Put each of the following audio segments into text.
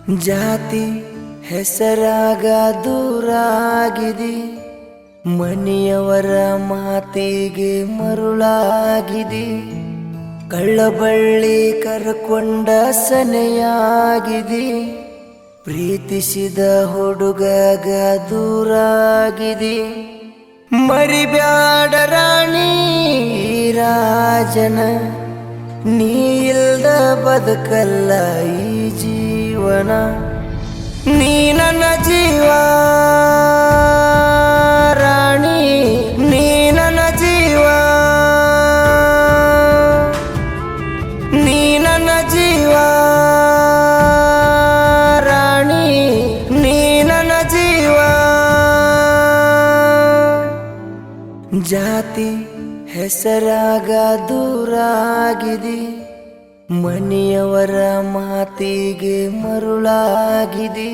ಜಾತಿ ಹೆಸರಾಗ ದೂರಾಗಿದೆ, ಮನೆಯವರ ಮಾತಿಗೆ ಮರುಳಾಗಿದೆ, ಕಳ್ಳಬಳ್ಳಿ ಕರ್ಕೊಂಡ ಸನೆಯಾಗಿದೆ, ಪ್ರೀತಿಸಿದ ಹುಡುಗಗ ದೂರಾಗಿದೆ. ಮರಿಬ್ಯಾಡ ರಾಣಿ ರಾಜನ, ನೀ ಇಲ್ದ ಬದುಕಲ್ಲ ಈ ಜೀವನ. ನೀ ನನ್ನ ಜೀವ ರಾಣಿ, ನೀ ನನ್ನ ಜೀವ, ನೀ ನನ್ನ ಜೀವ ರಾಣಿ, ನೀ ನನ್ನ ಜೀವ. ಜಾತಿ ಹೆಸರಾಗ ದೂರಾಗಿದೆ, ಮನೆಯವರ ಮಾತಿಗೆ ಮರುಳಾಗಿದೆ.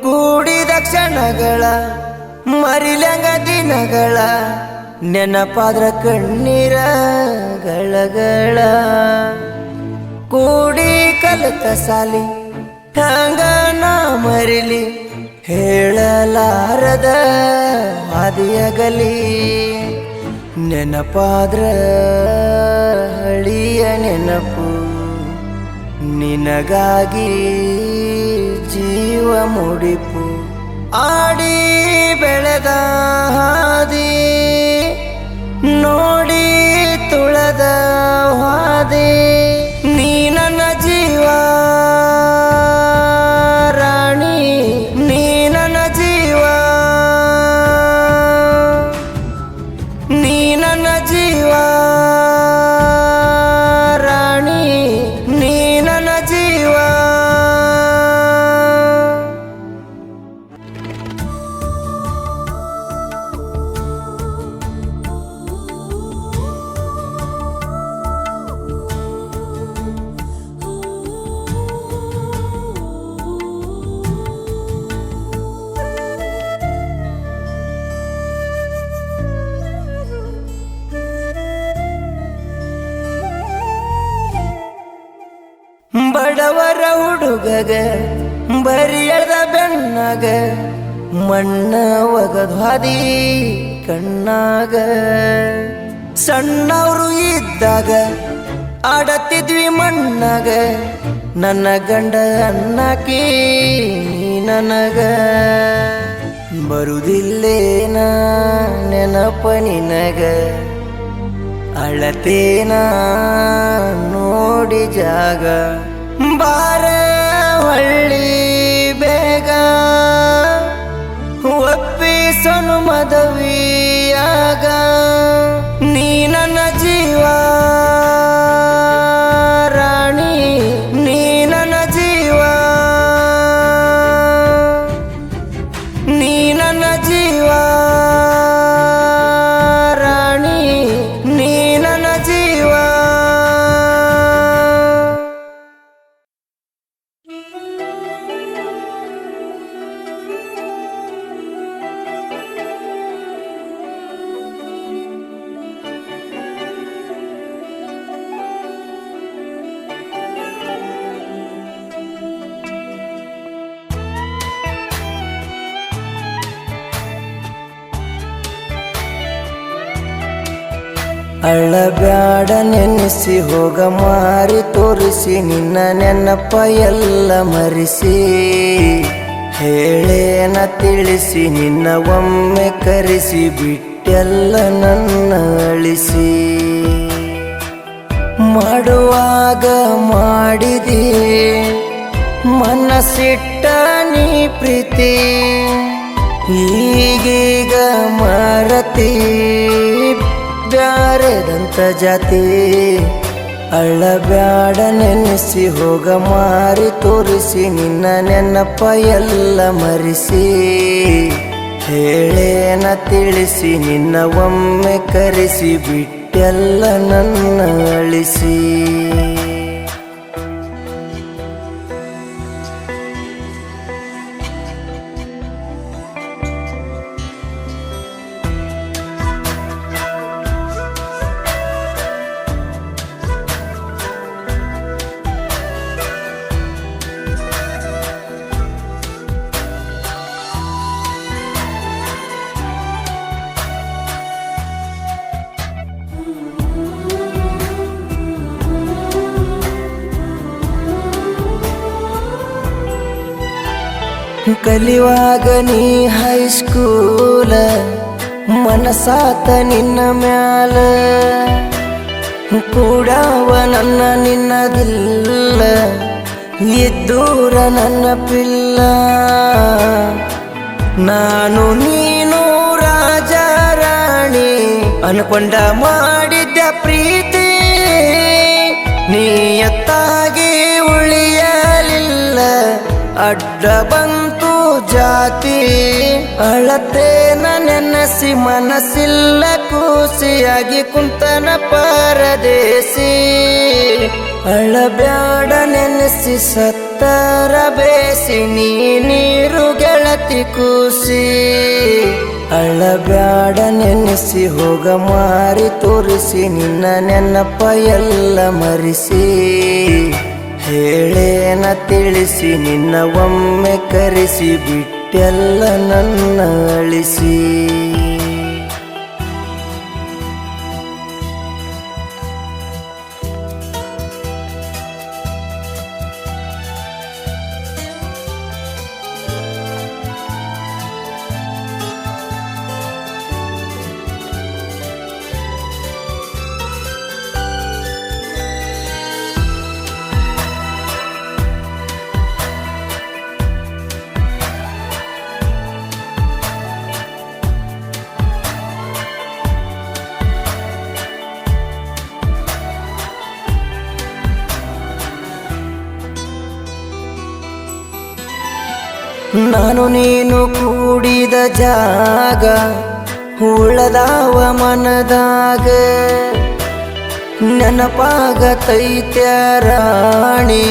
ಕೂಡಿದ ಕ್ಷಣಗಳ ಮರಿಲಂಗ ದಿನಗಳ, ನೆನಪಾದ್ರ ಕಣ್ಣೀರ ಗಳಗಳ. ಕೂಡಿ ಕಲಿತ ಸಾಲಿ ಹಂಗ ನಾ ಮರಿಲಿ, ಹೇಳಲಾರದ ಹಾದಿಯಗಲಿ. ನೆನಪಾದ್ರ ಹಳಿಯ ನೆನಪು, ನಿನಗಾಗಿ ಜೀವ ಮುಡಿಪು. ಆಡಿ ಬೆಳೆದ ಹಾದಿ ನೋಡಿ ತುಳದ ಹಾದಿ, ನೀ ನನ್ನ ಜೀವ ರಾಣಿ, ನೀ ನನ್ನ ಜೀವ, ನೀ ನನ್ನ ಜೀವ ರಾಣಿ, ನೀ ನನ್ನ ಜೀವ. ಬಡವರ ಹುಡುಗಗ ಬರಿಯದ ಬೆನ್ನಾಗ, ಮಣ್ಣ ಒಗದ್ ಹಾದಿ ಕಣ್ಣಾಗ. ಸಣ್ಣವರು ಇದ್ದಾಗ ಆಡತ್ತಿದ್ವಿ ಮಣ್ಣಾಗ, ನನ್ನ ಗಂಡ ಅನ್ನಕಿ ನನಗ. ಬರುದಿಲ್ಲೇನ ನೆನಪ ನಿನಗ, ಅಳತೇನ ನೋಡಿ ಜಾಗ. ಬಾರ ಹಳ್ಳಿ ಬೇಗ, ಒಪ್ಪಿಸನು ಮದುವೆಯಾಗ. ನೀ ನನ್ನ ಜೀವ ರಾಣಿ, ನೀ ನನ್ನ ಜೀವ, ನೀ ನನ್ನ ಜೀವ ರಾಣಿ, ನೀ ನನ್ನ ಜೀವ. ಅಳ್ಳಬ್ಯಾಡ ನೆನೆಸಿ ಹೋಗ ಮಾರಿ ತೋರಿಸಿ, ನಿನ್ನ ನೆನಪ ಎಲ್ಲ ಮರಿಸಿ. ಹೇಳೇನ ತಿಳಿಸಿ ನಿನ್ನ ಒಮ್ಮೆ ಕರೆಸಿ ಬಿಟ್ಟೆಲ್ಲ ನನ್ನ ಅಳಿಸಿ ಮಾಡುವಾಗ ಮಾಡಿದಿ ಮನಸ್ಸಿಟ್ಟ ನೀ ಪ್ರೀತಿ ಈಗೀಗ ಮರತಿ ಬ್ಯಾರೆದಂತ ಜಾತಿ ಅಳ್ಳಬ್ಯಾಡ ನೆನೆಸಿ ಹೋಗ ಮಾರಿ ತೋರಿಸಿ ನಿನ್ನ ನೆನಪ ಎಲ್ಲ ಮರಿಸಿ ಹೇಳೇನ ತಿಳಿಸಿ ನಿನ್ನ ಒಮ್ಮೆ ಕರೆಸಿ ಬಿಟ್ಟೆಲ್ಲ ನನ್ನ ಅಳಿಸಿ ಕಲಿವಾಗ ನೀ ಹೈಸ್ಕೂಲ ಮನಸಾತ ನಿನ್ನ ಮ್ಯಾಲ ಕೂಡವ ನನ್ನ ನಿನ್ನದಿಲ್ಲ ಇದ್ದೂರ ನನ್ನ ಪಿಲ್ಲ ನಾನು ನೀನು ರಾಜ ರಾಣಿ ಅನ್ಕೊಂಡ ಮಾಡಿದ್ದ ಪ್ರೀತಿ ನೀಯತ್ತಾಗಿ ಉಳಿಯಲಿಲ್ಲ ಅಡ್ಡ ಬಂತು ಜಾತಿ ಅಳತೇನ ನೆನಸಿ ಮನಸ್ಸಿಲ್ಲ ಕೂಸಿಯಾಗಿ ಕುಂತನ ಪರದೇಸಿ ಅಳಬ್ಯಾಡ ನೆನೆಸಿ ಸತ್ತರ ಬೇಸಿ ನೀರು ಗೆಳತಿ ಕೂಸಿ ಅಳಬ್ಯಾಡ ನೆನೆಸಿ ಹೋಗ ಮಾರಿ ತೋರಿಸಿ ನಿನ್ನ ನೆನಪ ಎಲ್ಲ ಮರಿಸಿ ಹೇಳೇನ ತಿಳಿಸಿ ನಿನ್ನ ಒಮ್ಮೆ ಕರೆಸಿ ಬಿಟ್ಟೆಲ್ಲ ನನ್ನ ಅಳಿಸಿ ನಾನು ನೀನು ಕೂಡಿದ ಜಾಗ ಉಳದಾವ ಮನದಾಗ ನೆನಪಾಗತೈತ್ಯ ರಾಣಿ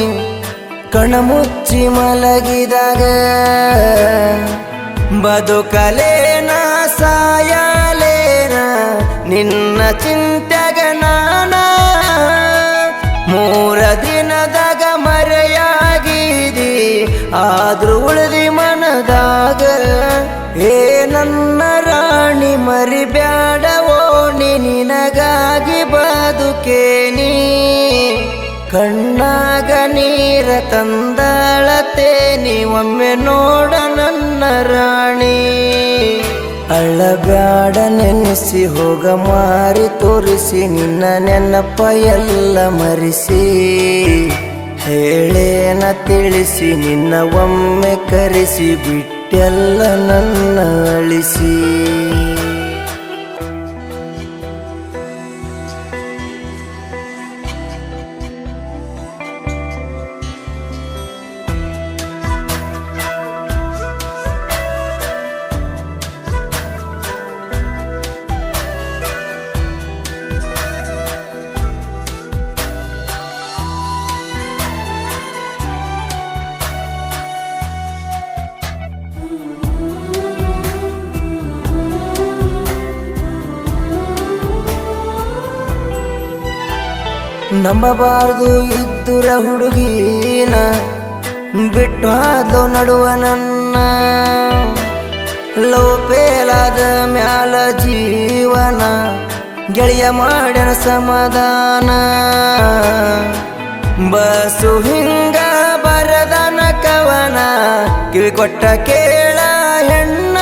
ಕಣಮುಚ್ಚಿ ಮಲಗಿದಾಗ ಬದುಕಲೇನ ಸಾಯಲೇನ ನಿನ್ನ ಚಿಂತೆಗ ನಾನ 3 ದಿನದಾಗ ಮರೆಯಾಗಿದಿ ಆದ್ರೂ ಉಳಿದಿ ಮನದಾಗ ಏ ನನ್ನ ರಾಣಿ ಮರಿಬ್ಯಾಡವೋ ನಿನಗಾಗಿ ಬದುಕೇನಿ ಕಣ್ಣಾಗ ನೀರ ತಂದಳತೇನಿ ಒಮ್ಮೆ ನೋಡ ನನ್ನ ರಾಣಿ ಅಳಬ್ಯಾಡ ನೆನೆಸಿ ಹೋಗ ಮಾರಿ ತೋರಿಸಿ ನಿನ್ನ ನೆನಪ ಎಲ್ಲ ಮರಿಸಿ ಹೇಳೇನ ತಿಳಿಸಿ ನಿನ್ನ ಒಮ್ಮೆ ಕರೆಸಿ ಬಿಟ್ಟೆಲ್ಲ ನನ್ನ ಅಳಿಸಿ ನಂಬಬಾರ್ದು ಇದ್ದುರ ಹುಡುಗೀನ ಬಿಟ್ಟು ಹಾದು ನಡುವ ನನ್ನ ಲೋಪೇಲಾದ ಮ್ಯಾಲ ಜೀವನ ಗೆಳೆಯ ಮಾಡ್ಯನ ಸಮಾಧಾನ ಬಸು ಹಿಂಗ ಬರದನ ಕವನ ಮಾವನ ಕಿವಿ ಕೊಟ್ಟ ಕೇಳ ಹೆಣ್ಣ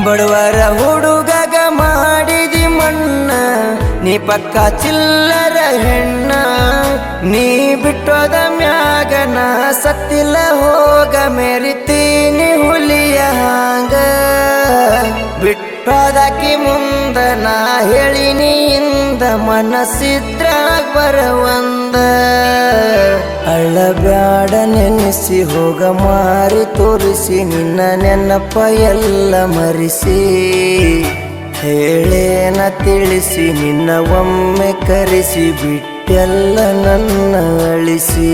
ಬಡವರ ಹುಡುಗಗ ಮಾಡಿದಿ ಮಣ್ಣ ನೀ ಪಕ್ಕ ಚಿಲ್ಲರ ಹೆಣ್ಣ ನೀ ಬಿಟ್ಟೋದ ಮ್ಯಾಗನ ಸತ್ತಿಲ್ಲ ಹೋಗ ಮೆರಿತೀನಿ ಹುಲಿಯ ಹಾಂಗ ಬಿಟ್ಟೋದಕ್ಕಿ ಮುಂದ ನಾ ಹೇಳಿನಿ ಇಂದ ಮನಸ್ಸಿದ್ರಾಗ ಬರವಂದ ಅಳ್ಳಬ್ಯಾಡ ನೆನೆಸಿ ಹೋಗ ಮಾರಿ ತೋರಿಸಿ ನಿನ್ನ ನೆನಪ ಎಲ್ಲ ಮರಿಸಿ ಹೇಳೇನ ತಿಳಿಸಿ ನಿನ್ನ ಒಮ್ಮೆ ಕರೆಸಿ ಬಿಟ್ಟೆಲ್ಲ ನನ್ನ ಅಳಿಸಿ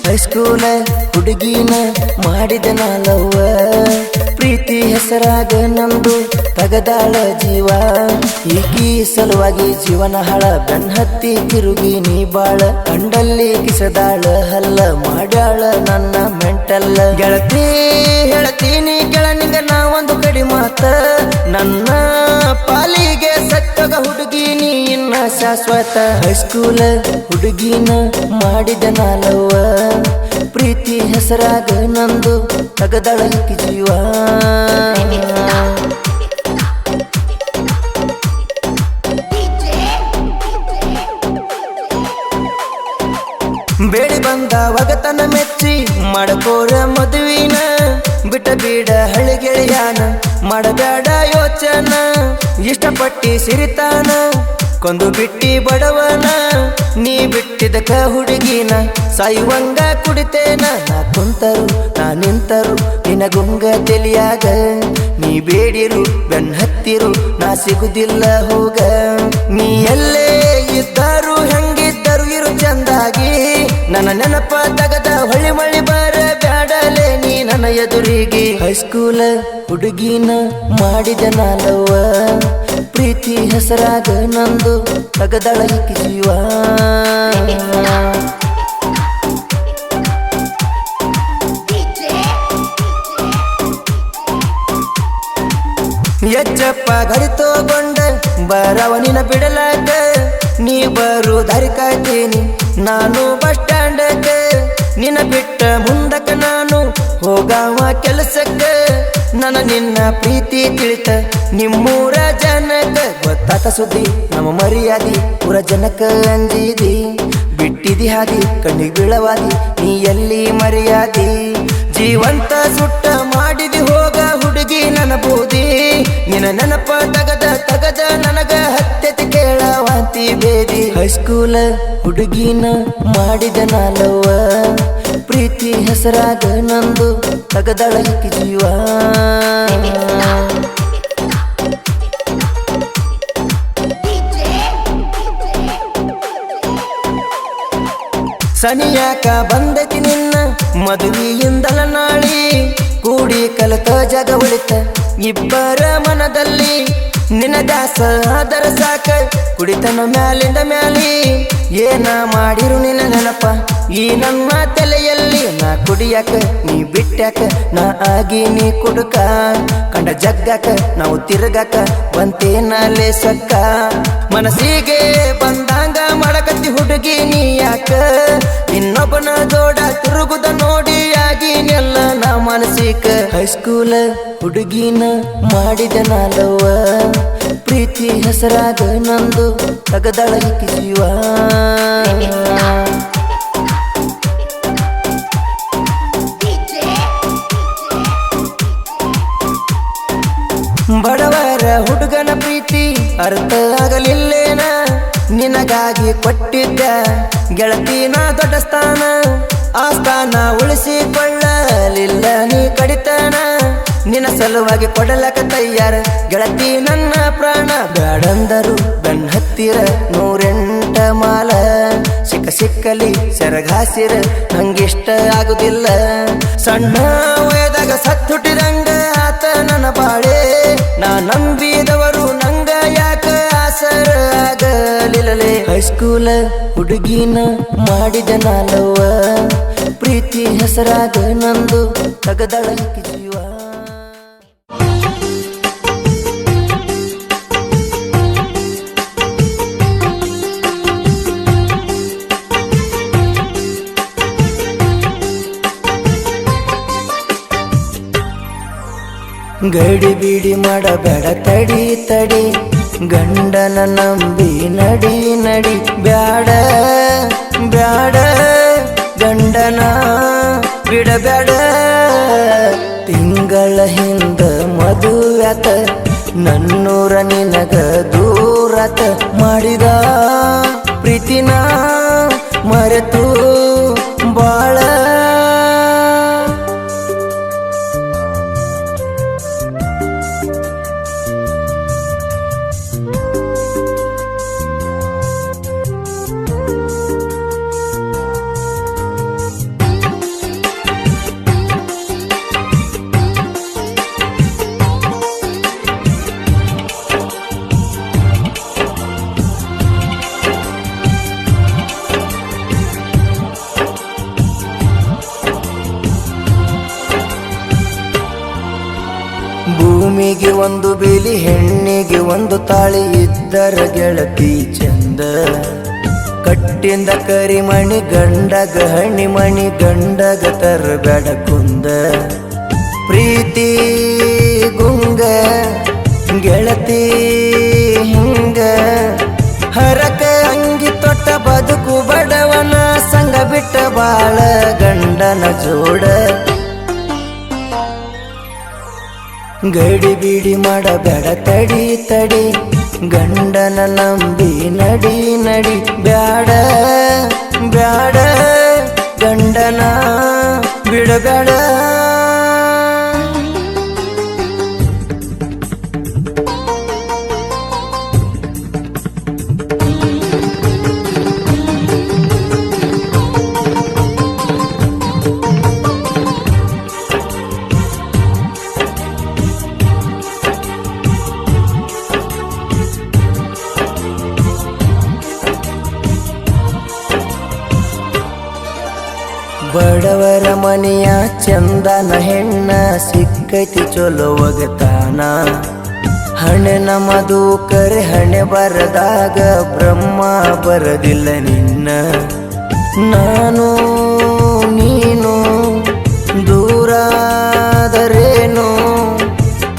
ಹೈಸ್ಕೂಲ ಹುಡುಗಿನ ಮಾಡಿದ ನಾಲವ್ವ ಪ್ರೀತಿ ಹೆಸರಾಗ ನಂದು ತಗದಾಳ ಜೀವ ಈಕಿ ಸಲುವಾಗಿ ಜೀವನ ಹಾಳ ಬೆನ್ನತ್ತಿ ತಿರುಗಿ ನೀ ಬಾಳ ಕಂಡಲ್ಲಿ ಕಿಸದಾಳ ಹಲ್ಲ ಮಾಡ್ಯಾಳ ನನ್ನ ಮೆಂಟಲ್ಲ ಗೆಳತಿ ಹೇಳ್ತೀನಿ ಗೆಳನಿಂದ ನಾ ಒಂದು ಕಡಿ ಮಾತ ನನ್ನ ಪಾಲಿಗೆ ಸತ್ತಗ ಹುಡುಗಿ ನೀ ಇನ್ನ ಶಾಶ್ವತ ಹೈಸ್ಕೂಲ ಹುಡುಗಿನ ಮಾಡಿದ ನಾಲವ್ವ ಪ್ರೀತಿ ಹೆಸರಾಗ ನಂದು ತಗದಳಕಿ ಜೀವ ಬೇಡಿ ಬಂದ ಒಗತನ ಮೆಚ್ಚಿ ಮಾಡಕೋರ ಮದುವಿನ ಬಿಟ್ಟ ಬೀಡ ಹಳ್ಳಿಗೆಳೆಯಾನ ಮಾಡಬೇಡ ಯೋಚನ ಇಷ್ಟಪಟ್ಟಿ ಸಿರಿತಾನ ಕೊಂದು ಬಿಟ್ಟಿ ಬಡವನ ನೀ ಬಿಟ್ಟಿದಕ ಹುಡುಗಿನ ಸಾಯುವಂಗ ಕುಡಿತೇನ ನಾ ಕುಂತರು ನಾ ನಿಂತರು ನಿನಗುಂಗ ತಿಳಿಯಾಗ ನೀ ಬೇಡಿರು ಬೆನ್ ಹತ್ತಿರು ನಾ ಸಿಗುದಿಲ್ಲ ಹೋಗ ನೀ ಎಲ್ಲೇ ಇದ್ದರು ಹೆಂಗಿದ್ದರು ಇರು ಚಂದಾಗಿ ನನ್ನ ನೆನಪ ತಗದ ಹೊಳ್ಳಿ ಮಳ್ಳಿ ಬರ ಬ್ಯಾಡಲೆ ನೀ ನನ್ನ ಎದುರಿಗೆ ಹೈಸ್ಕೂಲ ಹುಡುಗಿನ ಮಾಡಿದ ನಾಲವ್ವ ಪ್ರೀತಿ ಹೆಸರಾಗ ನಂದು ತಗದಳಕಿ ಜೀವ ಎಚ್ಚಪ್ಪ ಗಡಿ ತಗೊಂಡ ಬರವನಿನ ಬಿಡಲಾಗ ನೀ ಬರು ದಾರಿ ಕಾಯ್ತೀನಿ ನಾನು ಬಸ್ ಸ್ಟ್ಯಾಂಡಕ್ಕ ನಿನ್ನ ಬಿಟ್ಟ ಮುಂದಕ್ಕ ನಾನು ಹೋಗಾವ ಕೆಲಸಕ್ಕ ನನ್ನ ನಿನ್ನ ಪ್ರೀತಿ ತಿಳಿತ ನಿಮ್ಮೂರ ಜನಕ ಗೊತ್ತಾತ ಸುದ್ದಿ ನಮ್ಮ ಮರ್ಯಾದಿ ಊರ ಜನಕ ಅಂಜಿದಿ ಬಿಟ್ಟಿದಿ ಹಾದಿ ಕಣ್ಣಿಗೆ ಬೀಳವಾದಿ ನೀ ಎಲ್ಲಿ ಮರ್ಯಾದಿ ಜೀವಂತ ಸುಟ್ಟ ಮಾಡಿದಿ ಹೋಗ ಹುಡುಗಿ ನನ್ನ ಬೂದಿ ನಿನ್ನ ನೆನಪ ತಗದ ನನಗ ಹತ್ಯತೆ ಕೇಳವಾಂತಿ ಬೇದಿ ಹೈಸ್ಕೂಲ ಹುಡುಗಿನ ಮಾಡಿದ ನಾಲವ್ವ ಪ್ರೀತಿ ಹೆಸರಾಗ ನಂದು ತಗದಳಕಿ ಜೀವ ಸನಿಯಾಕ ಬಂದೈತಿ ನಿನ್ನ ಮದುವೆಯಿಂದಲ ನಾಳಿ ಕೂಡಿ ಕಲತ ಜಗ ಉಳಿತ ಇಬ್ಬರ ಮನದಲ್ಲಿ ನಿನ್ನ ದಾಸ ಅದರ ಸಾಕ ಕುಡಿತನ ಮ್ಯಾಲಿಂದ ಮ್ಯಾಲಿ ಏನ ಮಾಡಿರು ನಿನ್ನ ನೆನಪ ಈ ನಮ್ಮ ತಲೆಯಲ್ಲಿ ನಾ ಕುಡಿಯಾಕ ನೀ ಬಿಟ್ಟಾಕ ನಾ ಆಗಿ ನೀ ಕುಡುಕ ಕಂಡ ಜಗ್ಗಾಕ ನಾವು ತಿರುಗಾಕ ಬಂತೇನಲೆ ಸಕ್ಕ ಮನಸ್ಸಿಗೆ ಬಂದಂಗ ಮಾಡಕತ್ತಿ ಹುಡುಗಿ ನೀ ಯಾಕ ಇನ್ನೊಬ್ಬನ ಜೋಡ ತಿರುಗುದ ನೋಡಿ ಆಗಿನೆಲ್ಲ ನಾ ಮಾನಸಿಕ ಹೈಸ್ಕೂಲ ಹುಡುಗಿನ ಮಾಡಿದ ನಾಲವ್ವ ಪ್ರೀತಿ ಹೆಸರಾಗ ನಂದು ತಗದಳಕಿ ಜೀವ ಬಡವರ ಹುಡುಗನ ಪ್ರೀತಿ ಅರ್ಥ ಆಗಲಿಲ್ಲೇನ ನಿನಗಾಗಿ ಕೊಟ್ಟಿದ್ದ ಗೆಳತಿನ ದೊಡ್ಡ ಸ್ಥಾನ ಆ ಸ್ಥಾನ ಉಳಿಸಿಕೊಳ್ಳಲಿಲ್ಲ ನೀ ಕಡಿತನ ನಿನ್ನ ಸಲುವಾಗಿ ಕೊಡಲಕ ತಯ್ಯಾರ ಗೆಳತಿ ನನ್ನ ಪ್ರಾಣ ಬ್ಯಾಡಂದರು ಬೆನ್ ಹತ್ತಿರ 108 ಮಾಲ ಸಿಕ್ಕಲಿ ಸೆರಗಾಸಿರ ನಂಗಿಷ್ಟ ಆಗುದಿಲ್ಲ ಸಣ್ಣ ವಯದಾಗ ಸತ್ತುಟ್ಟಿದಂಗ ಆತ ನನ್ನ ಬಾಳೆ ನಾ ನಂಬಿದವರು ನಂಗ ಯಾಕ ಆಸರ ಆಗಲಿಲ್ಲಲೇ ಹೈಸ್ಕೂಲ್ ಹೈಸ್ಕೂಲ ಹುಡುಗಿನ ಮಾಡಿದ ನಾಲವ್ವ, ಪ್ರೀತಿ ಹೆಸರಾಗ ನಂದು ತಗದಳಕಿ ಜೀವ. ಗಡಿ ಬಿಡಿ ಮಾಡಬೇಡ ತಡಿ ತಡಿ, ಗಂಡನ ನಂಬಿ ನಡಿ ನಡಿ, ಬ್ಯಾಡ ಬ್ಯಾಡ ಗಂಡನ ಬಿಡಬೇಡ. ತಿಂಗಳ ಹಿಂದ ಮದುವ್ಯಾತ, ನನ್ನೂರ ನಿನಗ ದೂರತ, ಮಾಡಿದ ಪ್ರೀತಿನ ಮರೆತು ಬಾಳ. ಭೂಮಿಗೆ ಒಂದು ಬೇಲಿ, ಹೆಣ್ಣಿಗೆ ಒಂದು ತಾಳಿ, ಇದ್ದರ ಗೆಳತಿ ಚಂದ. ಕಟ್ಟಿಂದ ಕರಿಮಣಿ, ಗಂಡಗ ಹಣಿಮಣಿ, ಗಂಡಗ ತರಬೇಡ ಕುಂದ. ಪ್ರೀತಿ ಗುಂಗ ಗೆಳತಿ ಹಿಂಗ, ಹರಕ ಅಂಗಿ ತೊಟ್ಟ ಬದುಕು ಬಡವನ ಸಂಗ, ಬಿಟ್ಟ ಬಾಳ ಗಂಡನ ಜೋಡ. ಗಡಿ ಬಿಡಿ ಮಾಡಬೇಡ ತಡಿ ತಡಿ, ಗಂಡನ ನಂಬಿ ನಡಿ ನಡಿ, ಬ್ಯಾಡ ಬ್ಯಾಡ ಗಂಡನ ಬಿಡಬೇಡ. ಬಡವರ ಮನೆಯ ಚಂದನ ಹೆಣ್ಣ, ಸಿಕ್ಕೈತಿ ಚಲೋ ಒಗತಾನ. ಹಣೆನ ಮಧುಕರೆ ಹಣೆ ಬರದಾಗ, ಬ್ರಹ್ಮ ಬರದಿಲ್ಲ ನಿನ್ನ. ನಾನು ನೀನು ದೂರಾದರೇನು,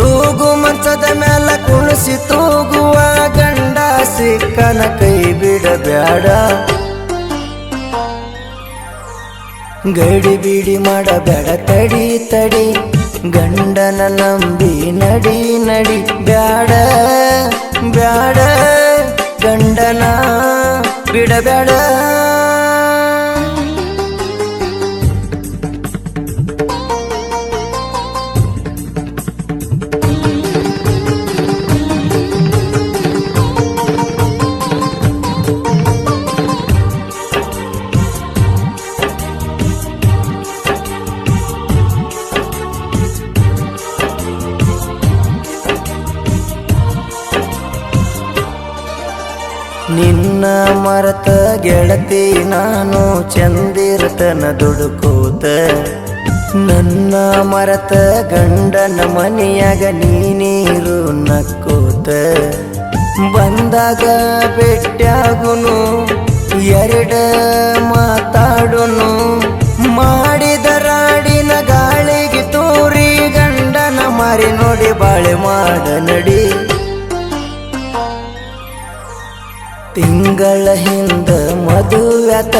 ತೂಗು ಮಂಚದ ಮೇಲ ಕುಣಿಸಿ ತೂಗುವ ಗಂಡ ಸಿಕ್ಕನ ಕೈ ಬಿಡಬ್ಯಾಡ. ಗಡಿ ಬಿಡಿ ಮಾಡಬೇಡ ತಡಿ ತಡಿ, ಗಂಡನ ನಂಬಿ ನಡಿ ನಡಿ, ಬ್ಯಾಡ ಬ್ಯಾಡ ಗಂಡನ ಬಿಡಬೇಡ. ನಿನ್ನ ಮರತ ಗೆಳತಿ ನಾನು, ಚಂದಿರತನ ದುಡುಕೋತ. ನನ್ನ ಮರತ ಗಂಡನ ಮನೆಯಾಗ ನೀರು ನಕ್ಕೋತ. ಬಂದಾಗ ಭೇಟ್ಯಾಗುನು, ಎರಡ ಮಾತಾಡುನು, ಮಾಡಿದ ರಾಡಿನ ಗಾಳಿಗೆ ತೂರಿ, ಗಂಡನ ಮಾರಿ ನೋಡಿ ಬಾಳೆ ಮಾಡ ನಡಿ. ತಿಂಗಳ ಹಿಂದ ಮದುವ್ಯಾತ,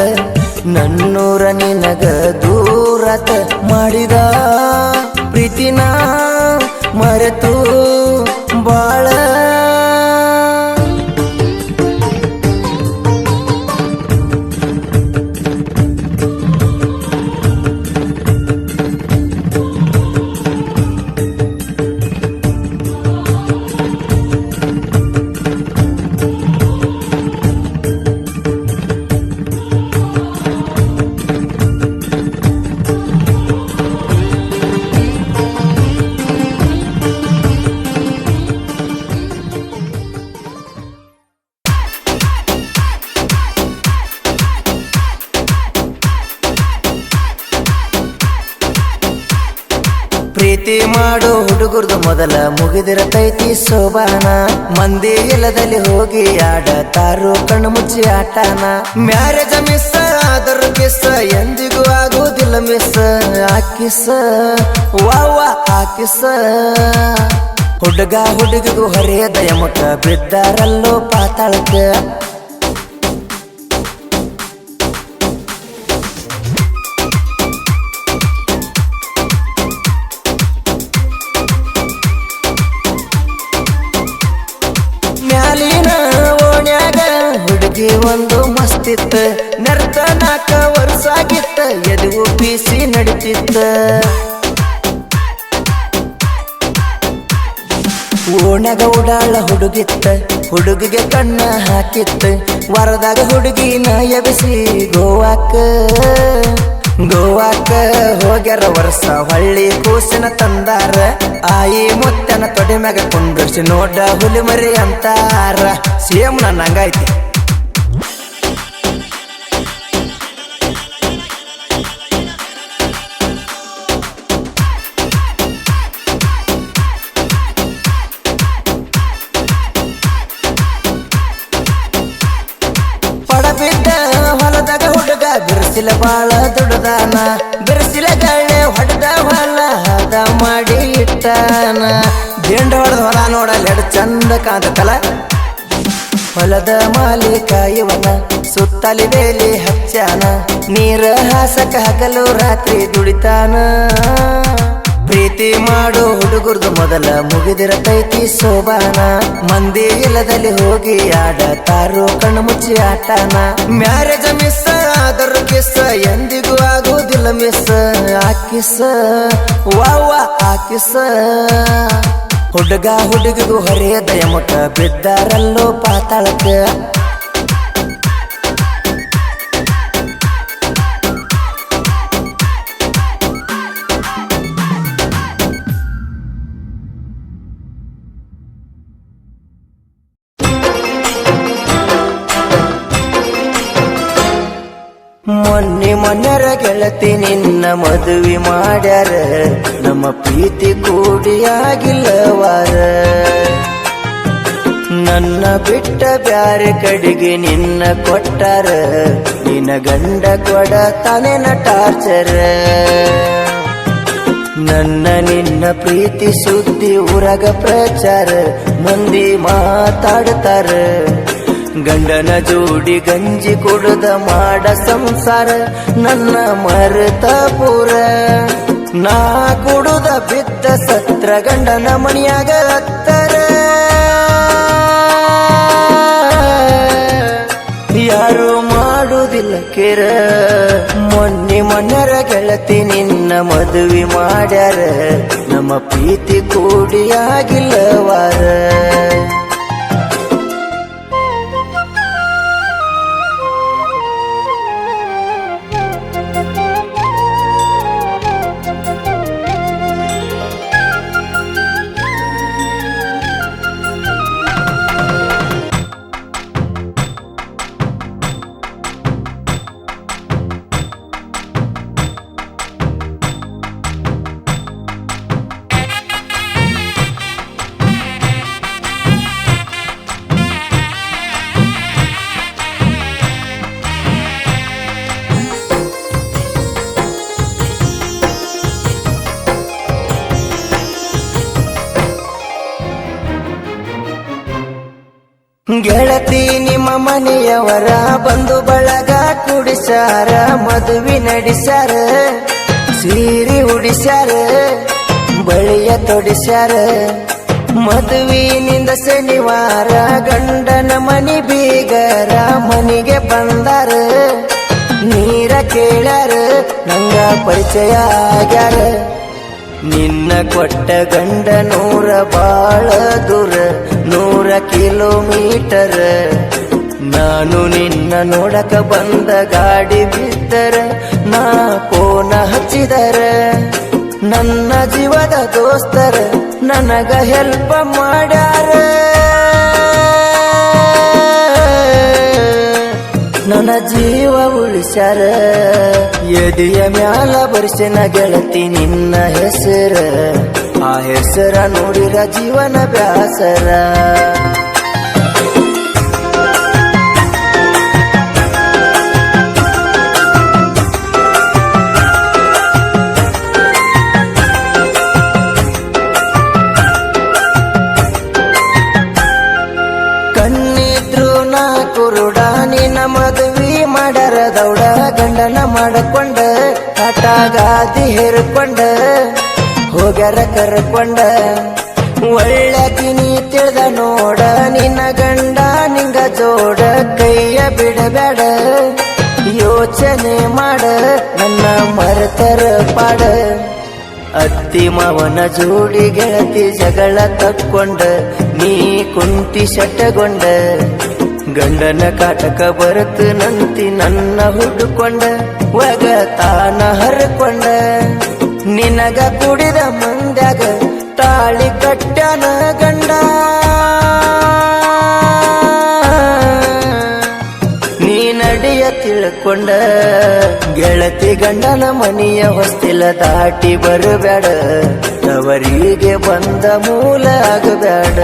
ನನ್ನೂರ ನಿನಗ ದೂರತ, ಮಾಡಿದ ಪ್ರೀತಿನ ಮರೆತು ಬಾಳ. ಪ್ರೀತಿ ಮಾಡೋ ಹುಡುಗರ್ದು ಮೊದಲ ಮುಗಿದಿರತೈತಿ ಸೋಬಾನ ಮಂದಿ ಇಲ್ಲದಲ್ಲಿ ಹೋಗಿ ಆಡತಾರು ಕಣ್ಣು ಮುಚ್ಚಿ ಆಟಾನ ಮ್ಯಾರೇಜ್ ಮಿಸ್ ಆದರೂ ಕಿಸ್ ಎಂದಿಗೂ ಆಗೋದಿಲ್ಲ ಮಿಸ್ ಆಕಿಸ ವಾವ ಆಕಿಸ ಹುಡುಗ ಹುಡುಗಿಗೂ ಹರಿಯದ ಯಮಕ ಬಿದ್ದಾರಲ್ಲೋ ಪಾತಾಳಕ್ಕ ಮ್ಯಾಲಿನ ಓಣ್ಯಾಗ ಹುಡುಗಿ ಒಂದು ಮಸ್ತಿತ್ತ ನೆರ್ತ 4 ವರ್ಷ ಆಗಿತ್ತ ಎದುವು ಬೀಸಿ ನಡಿತಿತ್ತ ಓಣ್ಯಾಗ ಓಡಾಳ ಹುಡುಗಿತ್ತ ಹುಡುಗಿಗೆ ಕಣ್ಣ ಹಾಕಿತ್ತ ವರದಾಗ ಹುಡುಗಿನ ಎಬಿಸಿ ಗೋವಾಕ ಹೋಗ್ಯಾರ ವರ್ಷ ಹೊಳ್ಳಿ ಕೂಸಿನ ತಂದಾರ ಆಯಿ ಮುತ್ತನ ತೊಡೆ ಮ್ಯಾಗ ಕುಂಡ್ರಿಸಿ ನೋಡ ಹುಲಿ ಮರಿ ಅಂತಾರ ಸೇಮ್ ನನ್ನ ಹಂಗೈತಿ ಪಡಬಿದ್ದ ಹೊಲದಾಗ ಹುಡುಗ ಬಿರ್ಸಿಲ ಬಾಳ ದುಡ್ದಾನ ಬಿರ್ಸಿಲ ಗಳ್ಳೆ ಹೊಡೆದ ಹೊಲ ಹದ ಮಾಡಿ ಇಟ್ಟಾನ ದಿಂಡ ಹೊಡೆದ ಹೊಲ ನೋಡಲ್ಲ ಚಂದ ಕಾಂತತಲ ಹೊಲದ ಮಾಲೀಕ ಇವನ ಸುತ್ತಲಿ ಬೇಲಿ ಹಚ್ಚಾನ ನೀರ ಹಾಸಕ ಹಗಲು ರಾತ್ರಿ ದುಡಿತಾನ ಪ್ರೀತಿ ಮಾಡೋ ಹುಡುಗರ್ದು ಮೊದಲ ಮುಗಿದಿರತೈತಿ ಸೋಬಾನ ಮಂದಿ ಇಲ್ಲದಲ್ಲಿ ಹೋಗಿ ಆಡತಾರು ಕಣ್ಣು ಮುಚ್ಚಿ ಆಟಾನ ಮ್ಯಾರೇಜ್ ಮಿಸ್ ಆದರೂ ಕಿಸ್ ಎಂದಿಗೂ ಆಗೋದಿಲ್ಲ ಮಿಸ್ ಆಕಿಸ ವಾವ ಆಕಿಸ ಹುಡುಗ ಹುಡುಗಿಗೂ ಹರಿಯದ ಯಮಕ ಬಿದ್ದಾರಲ್ಲೋ ಪಾತಾಳಕ್ಕ ಮೊನ್ನೆರ ಗೆಳತಿ ನಿನ್ನ ಮದುವೆ ಮಾಡ್ಯಾರ ನಮ್ಮ ಪ್ರೀತಿ ಕೂಡಿಯಾಗಿಲ್ಲವಾರ ನನ್ನ ಬಿಟ್ಟ ಬ್ಯಾರೆ ಕಡೆಗೆ ನಿನ್ನ ಕೊಟ್ಟಾರ ನಿನ್ನ ಗಂಡ ಕೊಡ ತಾನೇನ ಟಾರ್ಚರ್ ನನ್ನ ನಿನ್ನ ಪ್ರೀತಿ ಸುದ್ದಿ ಊರಾಗ ಪ್ರಚಾರ ಮಂದಿ ಮಾತಾಡ್ತಾರ ಗಂಡನ ಜೋಡಿ ಗಂಜಿ ಕುಡ್ದ ಮಾಡ ಸಂಸಾರ ನನ್ನ ಮರೆತ ಪೂರ ನಾ ಕುಡುದ ಬಿದ್ದ ಸತ್ರ ಗಂಡನ ಮಣಿಯಾಗ ಹತ್ತರ ಯಾರು ಮಾಡುವುದಿಲ್ಲ ಕೆರ ಮೊನ್ನೆರ ಗೆಳತಿ ನಿನ್ನ ಮದುವೆ ಮಾಡ್ಯಾರ ನಮ್ಮ ಪ್ರೀತಿ ಕೂಡಿಯಾಗಿಲ್ಲವಾರ ಗೆಳತಿ ನಿಮ್ಮ ಮನೆಯವರ ಬಂಧು ಬಳಗ ಕುಡಿಸಾರ ಮದುವೆ ನಡೆಸ್ಯಾರ ಸೀರೆ ಉಡಿಸ್ಯಾರ ಬಳಿಯ ತೊಡಿಸ್ಯಾರ ಮದುವಿನಿಂದ ಶನಿವಾರ ಗಂಡನ ಮನಿ ಬೀಗರ ಮನಿಗೆ ಬಂದಾರ ನೀರ ಕೇಳ್ಯಾರ ನಂಗ ಪರಿಚಯ ಆಗ್ಯಾರ ನಿನ್ನ ಕೊಟ್ಟ ಗಂಡ 100 ಬಾಳ ದೂರ 100 ಕಿಲೋಮೀಟರ್ ನಾನು ನಿನ್ನ ನೋಡಕ ಬಂದ ಗಾಡಿ ಬಿದ್ದರ ನಾ ಫೋನ ಹಚ್ಚಿದರ ನನ್ನ ಜೀವದ ದೋಸ್ತರ ನನಗ ಹೆಲ್ಪ್ ಮಾಡ್ಯಾರ ನನ್ನ ಜೀವ ಉಳಿಸ್ಯಾರ ಎದೆಯ ಮ್ಯಾಲ ಬರ್ಸಿನ ಗೆಳತಿ ನಿನ್ನ ಹೆಸರ, ಆ ಹೆಸರ ನೋಡಿರ ಜೀವನ ಬ್ಯಾಸರ. ಕಣ್ಣಿದ್ರು ನಾ ಕುರುಡ ನಿನ್ನ ಮದುವೆ ಮಾಡರ ದೌಡ, ಗಂಡನ ಮಾಡಕೊಂಡ ಕಾಟಾಗಾದಿ ಹೇರ್ಕೊಂಡ ಹೋಗ್ಯಾರ ಕರ್ಕೊಂಡ. ಒಳ್ಳೆಕಿನಿ ತಿಳಿದ ನೋಡ ನಿನ್ನ ಗಂಡ ನಿಂಗ ಜೋಡ, ಕೈಯ ಬಿಡಬೇಡ ಯೋಚನೆ ಮಾಡ ನನ್ನ ಮರೆತರ ಪಾಡ. ಅತ್ತಿ ಮಾವನ ಜೋಡಿ ಗೆಳತಿ ಜಗಳ ತಕ್ಕೊಂಡ ನೀ ಕುಂತಿ ಶಟಗೊಂಡ, ಗಂಡನ ಕಾಟಕ ಬರತು ನಂತಿ ನನ್ನ ಹುಡುಕೊಂಡ ಒಗತಾನ ಹರ್ಕೊಂಡ. ನಿನಗ ಕುಡಿದ ಮಂದ್ಯಾಗ ತಾಳಿ ಕಟ್ಟನ ಗಂಡ, ನೀ ನಡಿಯ ತಿಳ್ಕೊಂಡ. ಗೆಳತಿ ಗಂಡನ ಮನಿಯ ಹೊಸ್ತಿಲ ದಾಟಿ ಬರಬೇಡ, ತವರಿಗೆ ಬಂದ ಮೂಲ ಆಗಬೇಡ.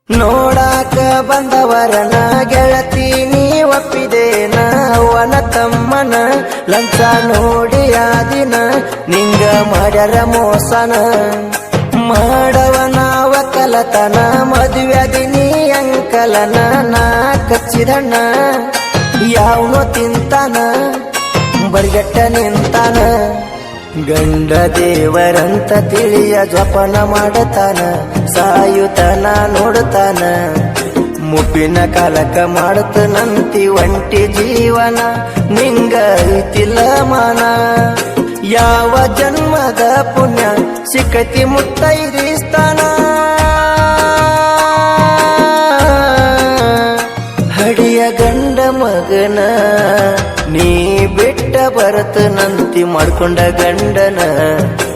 ನೋಡಾಕ ಬಂದವರನ ಗೆಳತಿ ನೀ ಒಪ್ಪಿದೇನ, ಅವನ ತಮ್ಮನ ಲಂಚ ನೋಡಿ ಆದಿನ ನಿಂಗ ಮಾಡ್ಯಾರ ಮೋಸನ. ಮಾಡವನ ಒಕ್ಕಲತನ ಮದುವೆದಿ ನೀ ಅಂಕಲನ, ನಾ ಕಚ್ಚಿದಣ್ಣ ಯಾವನೋ ತಿಂತಾನ ಬರ್ಗೆಟ್ಟ ನಿಂತಾನ. ಗಂಡ ದೇವರಂತ ತಿಳಿಯ ಜಪನ ಮಾಡತಾನ, ಸಾಯುತನ ನೋಡ್ತಾನ ಮುಪ್ಪಿನ ಕಾಲಕ ಮಾಡುತ್ತ ನಂತಿ ಒಂಟಿ ಜೀವನ. ನಿಂಗ ಐತಿಲ್ಲ ಮಾನ, ಯಾವ ಜನ್ಮದ ಪುಣ್ಯ ಸಿಕ್ಕತಿ ಮುತ್ತೈದಿ ಸ್ಥಾನ. ಹಡಿಯ ಗಂಡ ಮಗನ ನೀ ಬಿಟ್ಟ ಬರತ ನಂತಿ ಮಾಡ್ಕೊಂಡ ಗಂಡನ,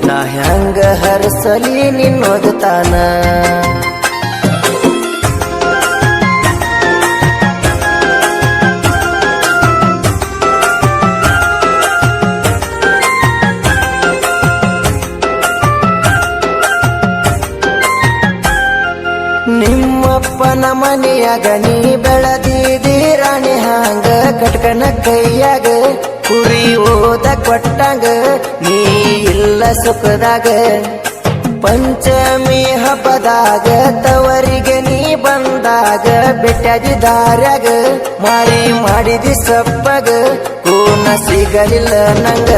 ನಾ ಹ್ಯಾಂಗ ಹರಸಲಿ ನಿನ್ನೋದತಾನ. ನಿಮ್ಮಪ್ಪನ ಮನೆಯಾಗ ನೀ ಬೆಳದಿದಿ ರಾಣಿ ಹಾಂಗ, ಕಟ್ಕನ ಕೈಯಾಗ ಕುರಿ ಓದ ಕೊಟ್ಟಂಗ ನೀ ಇಲ್ಲ ಸುಖದಾಗ. ಪಂಚಮಿ ಹಬ್ಬದಾಗ ತವರಿಗೆ ನೀ ಬಂದಾಗ ಬೆಟ್ಟದಿ ದಾರ್ಯಾಗ ಮಾರಿ ಮಾಡಿದಿ ಸಪ್ಪಗ, ಕೂನ ಸಿಗಲಿಲ್ಲ ನಂಗ.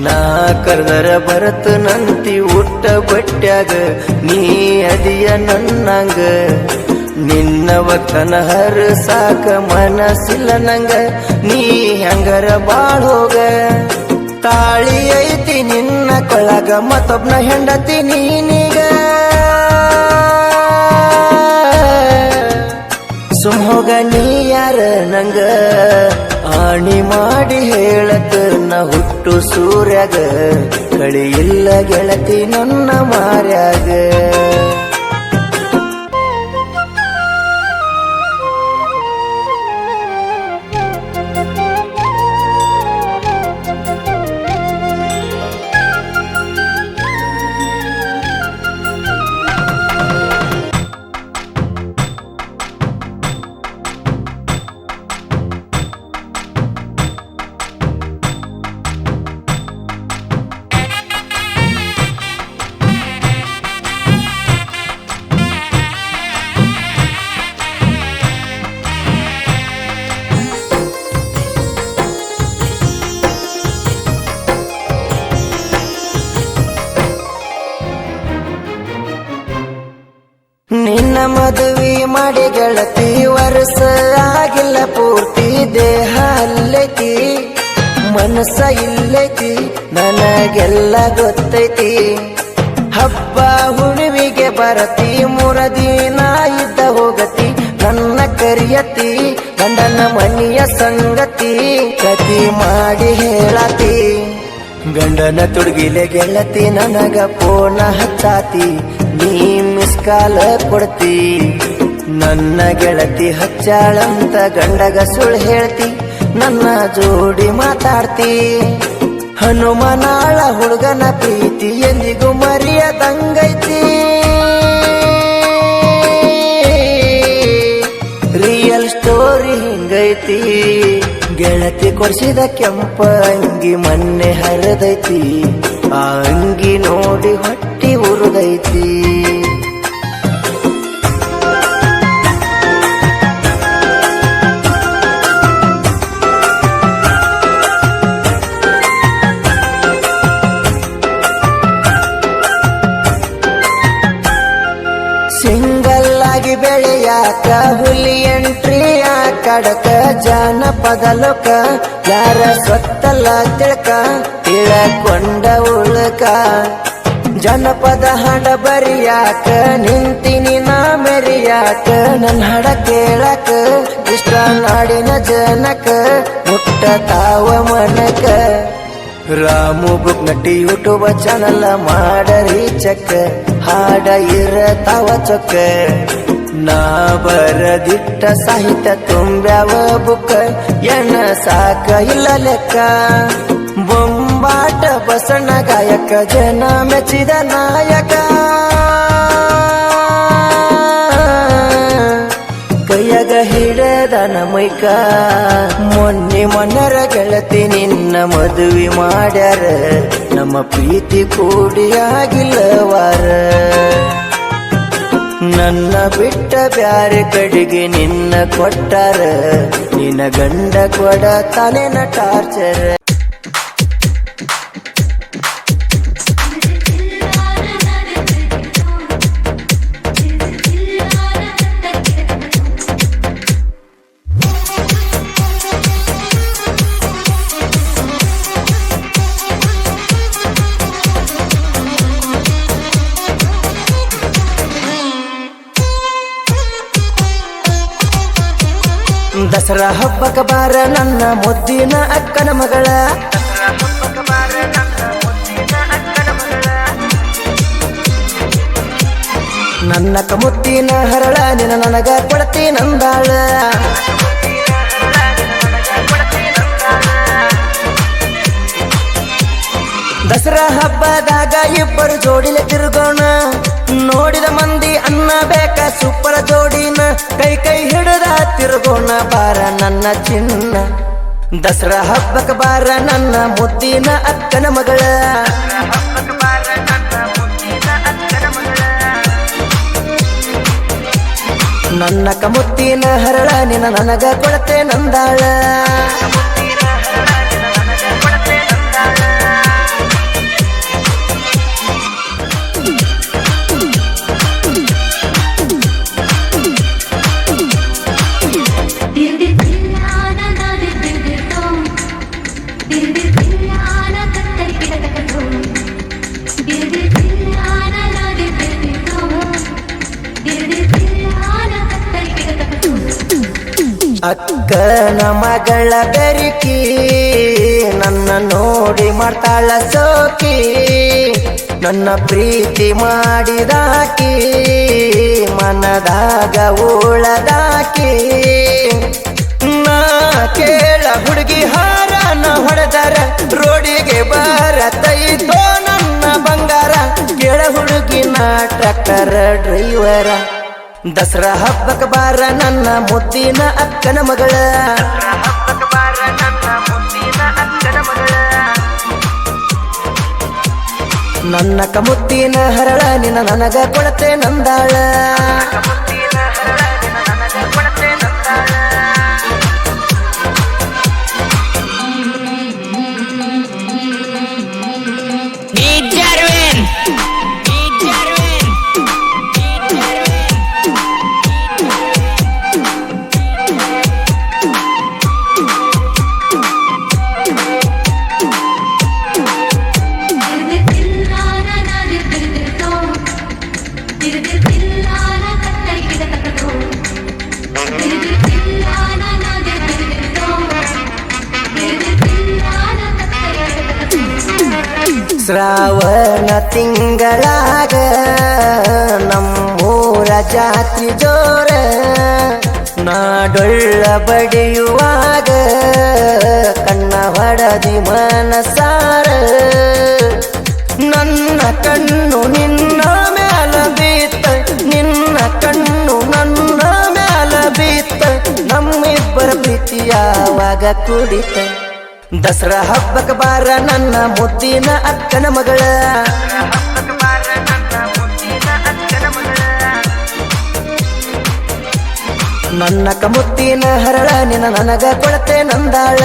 ನಾ ಕರ್ದರ ಬರತ ನಂತಿ ಊಟ ಬಟ್ಟ್ಯಾಗ ನೀ ಅದಿಯ ನನ್ನಂಗ. ನಿನ್ನ ವಕ್ತನ ಹರ ಸಾಕ ಮನಸ್ಸಿಲ್ಲ ನಂಗ, ನೀ ಹೆಂಗರ ಬಾಳ್ ಹೋಗ. ತಾಳಿ ಐತಿ ನಿನ್ನ ಕೊಳಗ ಮತ್ತೊಬ್ನ ಹೆಂಡತಿ ನೀನೀಗ. ಸುಮ್ಹೋಗ ನೀ ಯಾರ ನಂಗ ಆಣಿ ಮಾಡಿ ಹೇಳತ, ನ ಹುಟ್ಟು ಸೂರ್ಯಾಗ ಕಳಿಯಿಲ್ಲ ಗೆಳತಿ ನನ್ನ ಮಾರ್ಯಾಗ. ನಿನ್ನ ಮದುವೆ ಮಾಡಿ ಗೆಳತಿ ವರ್ಷ ಆಗಿಲ್ಲ ಪೂರ್ತಿ ದೇಹ ಅಲ್ಲೈತಿ ಮನಸ್ಸ ಇಲ್ಲೈತಿ ನನಗೆಲ್ಲ ಗೊತ್ತೈತಿ ಹಬ್ಬ ಹುಣ್ಣಿಮೆಗೆ ಬರತಿ 3 ದಿನ ಇದ್ದ ಹೋಗತಿ ನನ್ನ ಕರಿಯತಿ ಗಂಡನ ಮನೆಯ ಸಂಗತಿ ಕತಿ ಮಾಡಿ ಹೇಳತಿ ಗಂಡನ ತುಡುಗಿಲೆ ಗೆಳತಿ ನನಗ ಫೋನ ಹಚ್ಚಾತಿ ನೀ ಮಿಸ್ ಕಾಲ ಕೊಡ್ತಿ ನನ್ನ ಗೆಳತಿ ಹಚ್ಚಾಳಂತ ಗಂಡಗ ಸುಳ್ಳು ಹೇಳ್ತಿ ನನ್ನ ಜೋಡಿ ಮಾತಾಡ್ತಿ ಹನುಮನಾಳ ಹುಡುಗನ ಪ್ರೀತಿ ಎಂದಿಗೂ ಮರೆಯದಂಗೈತಿ ರಿಯಲ್ ಸ್ಟೋರಿ ಹಿಂಗೈತಿ ಗೆಳತಿ ಕೊಡ್ಸಿದ ಕೆಂಪ ಅಂಗಿ ಮೊನ್ನೆ ಹರಿದೈತಿ ಆ ಅಂಗಿ ನೋಡಿ ಹೊಟ್ಟಿ ಉರುದೈತಿ ಸಿಂಗಲ್ ಆಗಿ ಬೆಳೆಯಾಕ ಹುಲಿ ಎಂಟ್ರಿ ಕಡಕ ಜಾನಪದ ಲೋಕ ಯಾರ ಸ್ವತ್ತಲ್ಲ ತಿಳ್ಕ ತಿಳಕೊಂಡ ಉಳ್ಕ ಜನಪದ ಹಾಡ ಬರಿಯಾಕ ನಿಂತಿನಿ ನಾ ಮೆರಿಯಾಕ ನನ್ನ ಹಾಡ ಕೇಳಕ ಇಷ್ಟ ನಾಡಿನ ಜನಕ ಮುಟ್ಟ ತಾವ ಮನಕ ರಾಮು ಬುಕ್ ನಟಿ ಯೂಟ್ಯೂಬ್ ಚಾನಲ್ ಮಾಡರಿ ಚಕ್ಕ ಹಾಡ ಇರತಾವ ಚೊಕ್ಕ ನಾ ಬರದಿಟ್ಟ ಸಾಹಿತ್ಯ ತುಂಬ್ಯಾವ ಬುಕ್ಕ ಎಣ್ಣ ಸಾಕ ಇಲ್ಲ ಲೆಕ್ಕ ಬೊಂಬಾಟ ಬಸಣ್ಣ ಗಾಯಕ ಜನ ಮೆಚ್ಚಿದ ನಾಯಕ ಕೈಯಾಗ ಹಿಡದನ ಮೈಕ ಮೊನ್ನರ ಗೆಳತಿ ನಿನ್ನ ಮದುವೆ ಮಾಡ್ಯಾರ ನಮ್ಮ ಪ್ರೀತಿ ಕೂಡಿಯಾಗಿಲ್ಲವಾರ ನನ್ನ ಬಿಟ್ಟ ಬ್ಯಾರೆ ಕಡೆಗೆ ನಿನ್ನ ಕೊಟ್ಟಾರ ನಿನ್ನ ಗಂಡ ಕೊಡ ತಲೆನ ಟಾರ್ಚರ್ ದಸರಾ ಹಬ್ಬಕ ಬಾರ ನನ್ನ ಮುದ್ದಿನ ಅಕ್ಕನ ಮಗಳ ನನ್ನ ಕಮುತ್ತಿನ ಹರಳ ನಿನ್ನ ನನಗ ಕೊಡತಿ ನಂದಾಳ ದಸರಾ ಹಬ್ಬದಾಗ ಇಬ್ಬರು ಜೋಡಿಲೆ ತಿರುಗೋಣ ನೋಡಿದ ಮಂದಿ ಅನ್ನ ಬೇಕ ಸೂಪರ್ ಜೋಡಿನ ಕೈ ಕೈ ಹಿಡಿದ ತಿರುಗೋಣ ಬಾರ ನನ್ನ ಚಿನ್ನ ದಸರಾ ಹಬ್ಬಕ ಬಾರ ನನ್ನ ಮುದ್ದಿನ ಅಕ್ಕನ ಮಗಳ ನನ್ನ ಕಮುತ್ತಿನ ಹರಳ ನಿನ್ನ ನನಗ ಕೊಡತೆ ನಂದಾಳ ಅಕ್ಕನ ಮಗಳ ಬೆರಿಕಿ ನನ್ನ ನೋಡಿ ಮಾಡ್ತಾಳ ಸೋಕಿ ನನ್ನ ಪ್ರೀತಿ ಮಾಡಿದಾಕಿ ಮನದಾಗ ಉಳದಾಕಿ ನಾ ಕೇಳ ಹುಡುಗಿ ಹಾರನ ಹೊಡೆದರ ರೋಡಿಗೆ ಬರತೈತೋ ನನ್ನ ಬಂಗಾರ ಕೇಳ ಹುಡುಗಿ ಟ್ರ್ಯಾಕ್ಟರ್ ಡ್ರೈವರ ದಸರಾ ಹಬ್ಬಕ ಬಾರ ನನ್ನ ಮುದ್ದಿನ ಅಕ್ಕನ ಮಗಳ ನನ್ನ ಕಮುತ್ತಿನ ಹರಳ ನಿನ್ನ ನನಗ ಕೊಡತೆ ನಂದಾಳ ಶ್ರಾವಣ ತಿಂಗಳಾಗ ನಮ್ಮೂರ ಜಾತ್ರಿ ಜೋರ ನಾಡೊಳ್ಳ ಬಡಿಯುವಾಗ ಕಣ್ಣ ಹೊಡದಿ ಮನಸಾರ ನನ್ನ ಕಣ್ಣು ನಿನ್ನ ಮ್ಯಾಲ ಬೀತ ನಿನ್ನ ಕಣ್ಣು ನನ್ನ ಮ್ಯಾಲ ಬೀತ ನಮ್ಮಿಬ್ಬರ ಪ್ರೀತಿಯಾವಾಗ ಕುಡಿತ ದಸರಾ ಹಬ್ಬಕ್ಕೆ ಬಾರ ನನ್ನ ಮುದ್ದಿನ ಅಕ್ಕನ ಮಗಳ ನನ್ನ ಕಮುತ್ತಿನ ಹರಳ ನಿನ್ನ ನನಗ ಕೊಡತೆ ನಂದಾಳ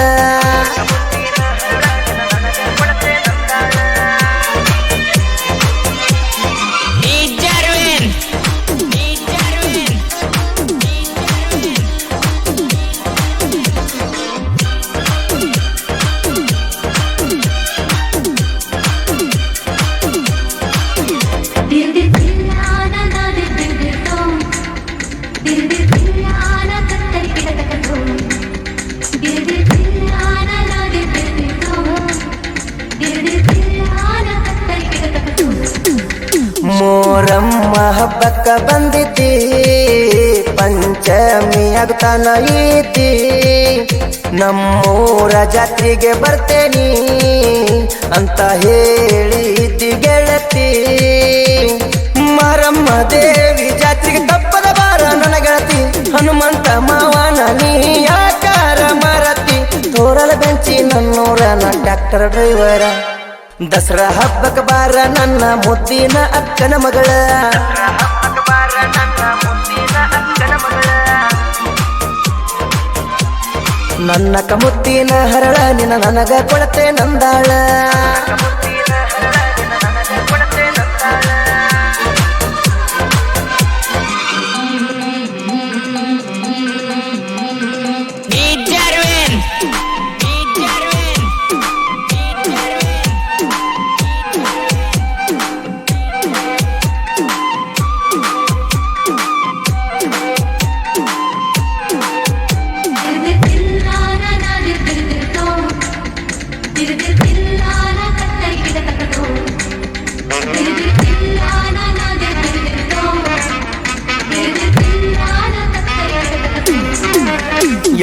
ಮೋರಮ್ಮ ಹಬ್ಬಕ್ಕ ಬಂದಿದ್ದಿ ಪಂಚಮಿ ಆಗ್ತಾನ ಐತಿ ನಮ್ಮೂರ ಜಾತ್ರೆಗೆ ಬರ್ತೇನಿ ಅಂತ ಹೇಳಿದ್ದಿ ಗೆಳತಿ ಮಾರಮ್ಮ ದೇವಿ ಜಾತ್ರೆಗೆ ತಪ್ಪದ ಬಾರ ನನ್ನ ಗೆಳತಿ ಹನುಮಂತ ಮಾವನ ನೀ ಯಾಕಾರ ಮರತಿ ತೋರಲ ಬೆಂಚಿ ನನ್ನೂರನ ಟ್ರ್ಯಾಕ್ಟರ್ ಡ್ರೈವರ ದಸರಾ ಹಬ್ಬಕ್ಕೆ ಬಾರ ನನ್ನ ಮುದ್ದಿನ ಅಕ್ಕನ ಮಗಳ ನನ್ನ ಕಮುತ್ತಿನ ಹರಳ ನಿನ್ನ ನನಗ ಕೊಡತೆ ನಂದಾಳ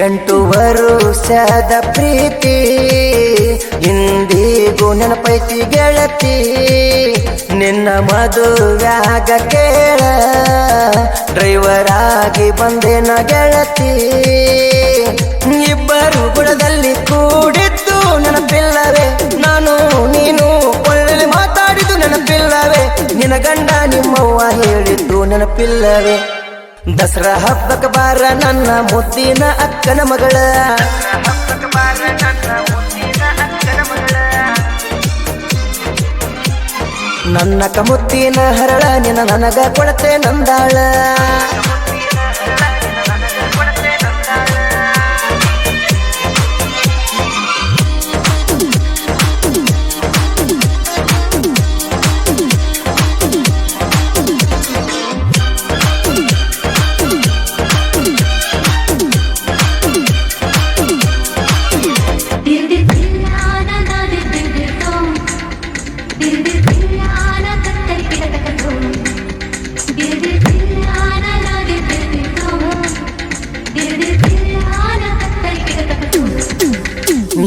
ಎಂಟು ವರುಷದ ಪ್ರೀತಿ ಇಂದಿಗೂ ನೆನಪೈತಿ ಗೆಳತಿ ನಿನ್ನ ಮದುವ್ಯಾಗ ಕೇಳ ಡ್ರೈವರ್ ಆಗಿ ಬಂದೇನ ಗೆಳತಿ ಇಬ್ಬರು ಬುಡದಲ್ಲಿ ಕೂಡಿದ್ದು ನೆನಪಿಲ್ಲವೇ ನಾನು ನೀನು ಕೊಳ್ಳಲಿ ಮಾತಾಡಿದ್ದು ನೆನಪಿಲ್ಲವೇ ನಿನ್ನ ಗಂಡ ನಿಮ್ಮವ್ವ ಹೇಳಿದ್ದು ನೆನಪಿಲ್ಲವೇ ದಸರಾ ಹಬ್ಬಕ್ಕೆ ಬಾರ ನನ್ನ ಮುದ್ದಿನ ಅಕ್ಕನ ಮಗಳ ನನ್ನ ಕಮುತ್ತಿನ ಹರಳ ನಿನ್ನ ನನಗ ಕೊಡತೆ ನಂದಾಳ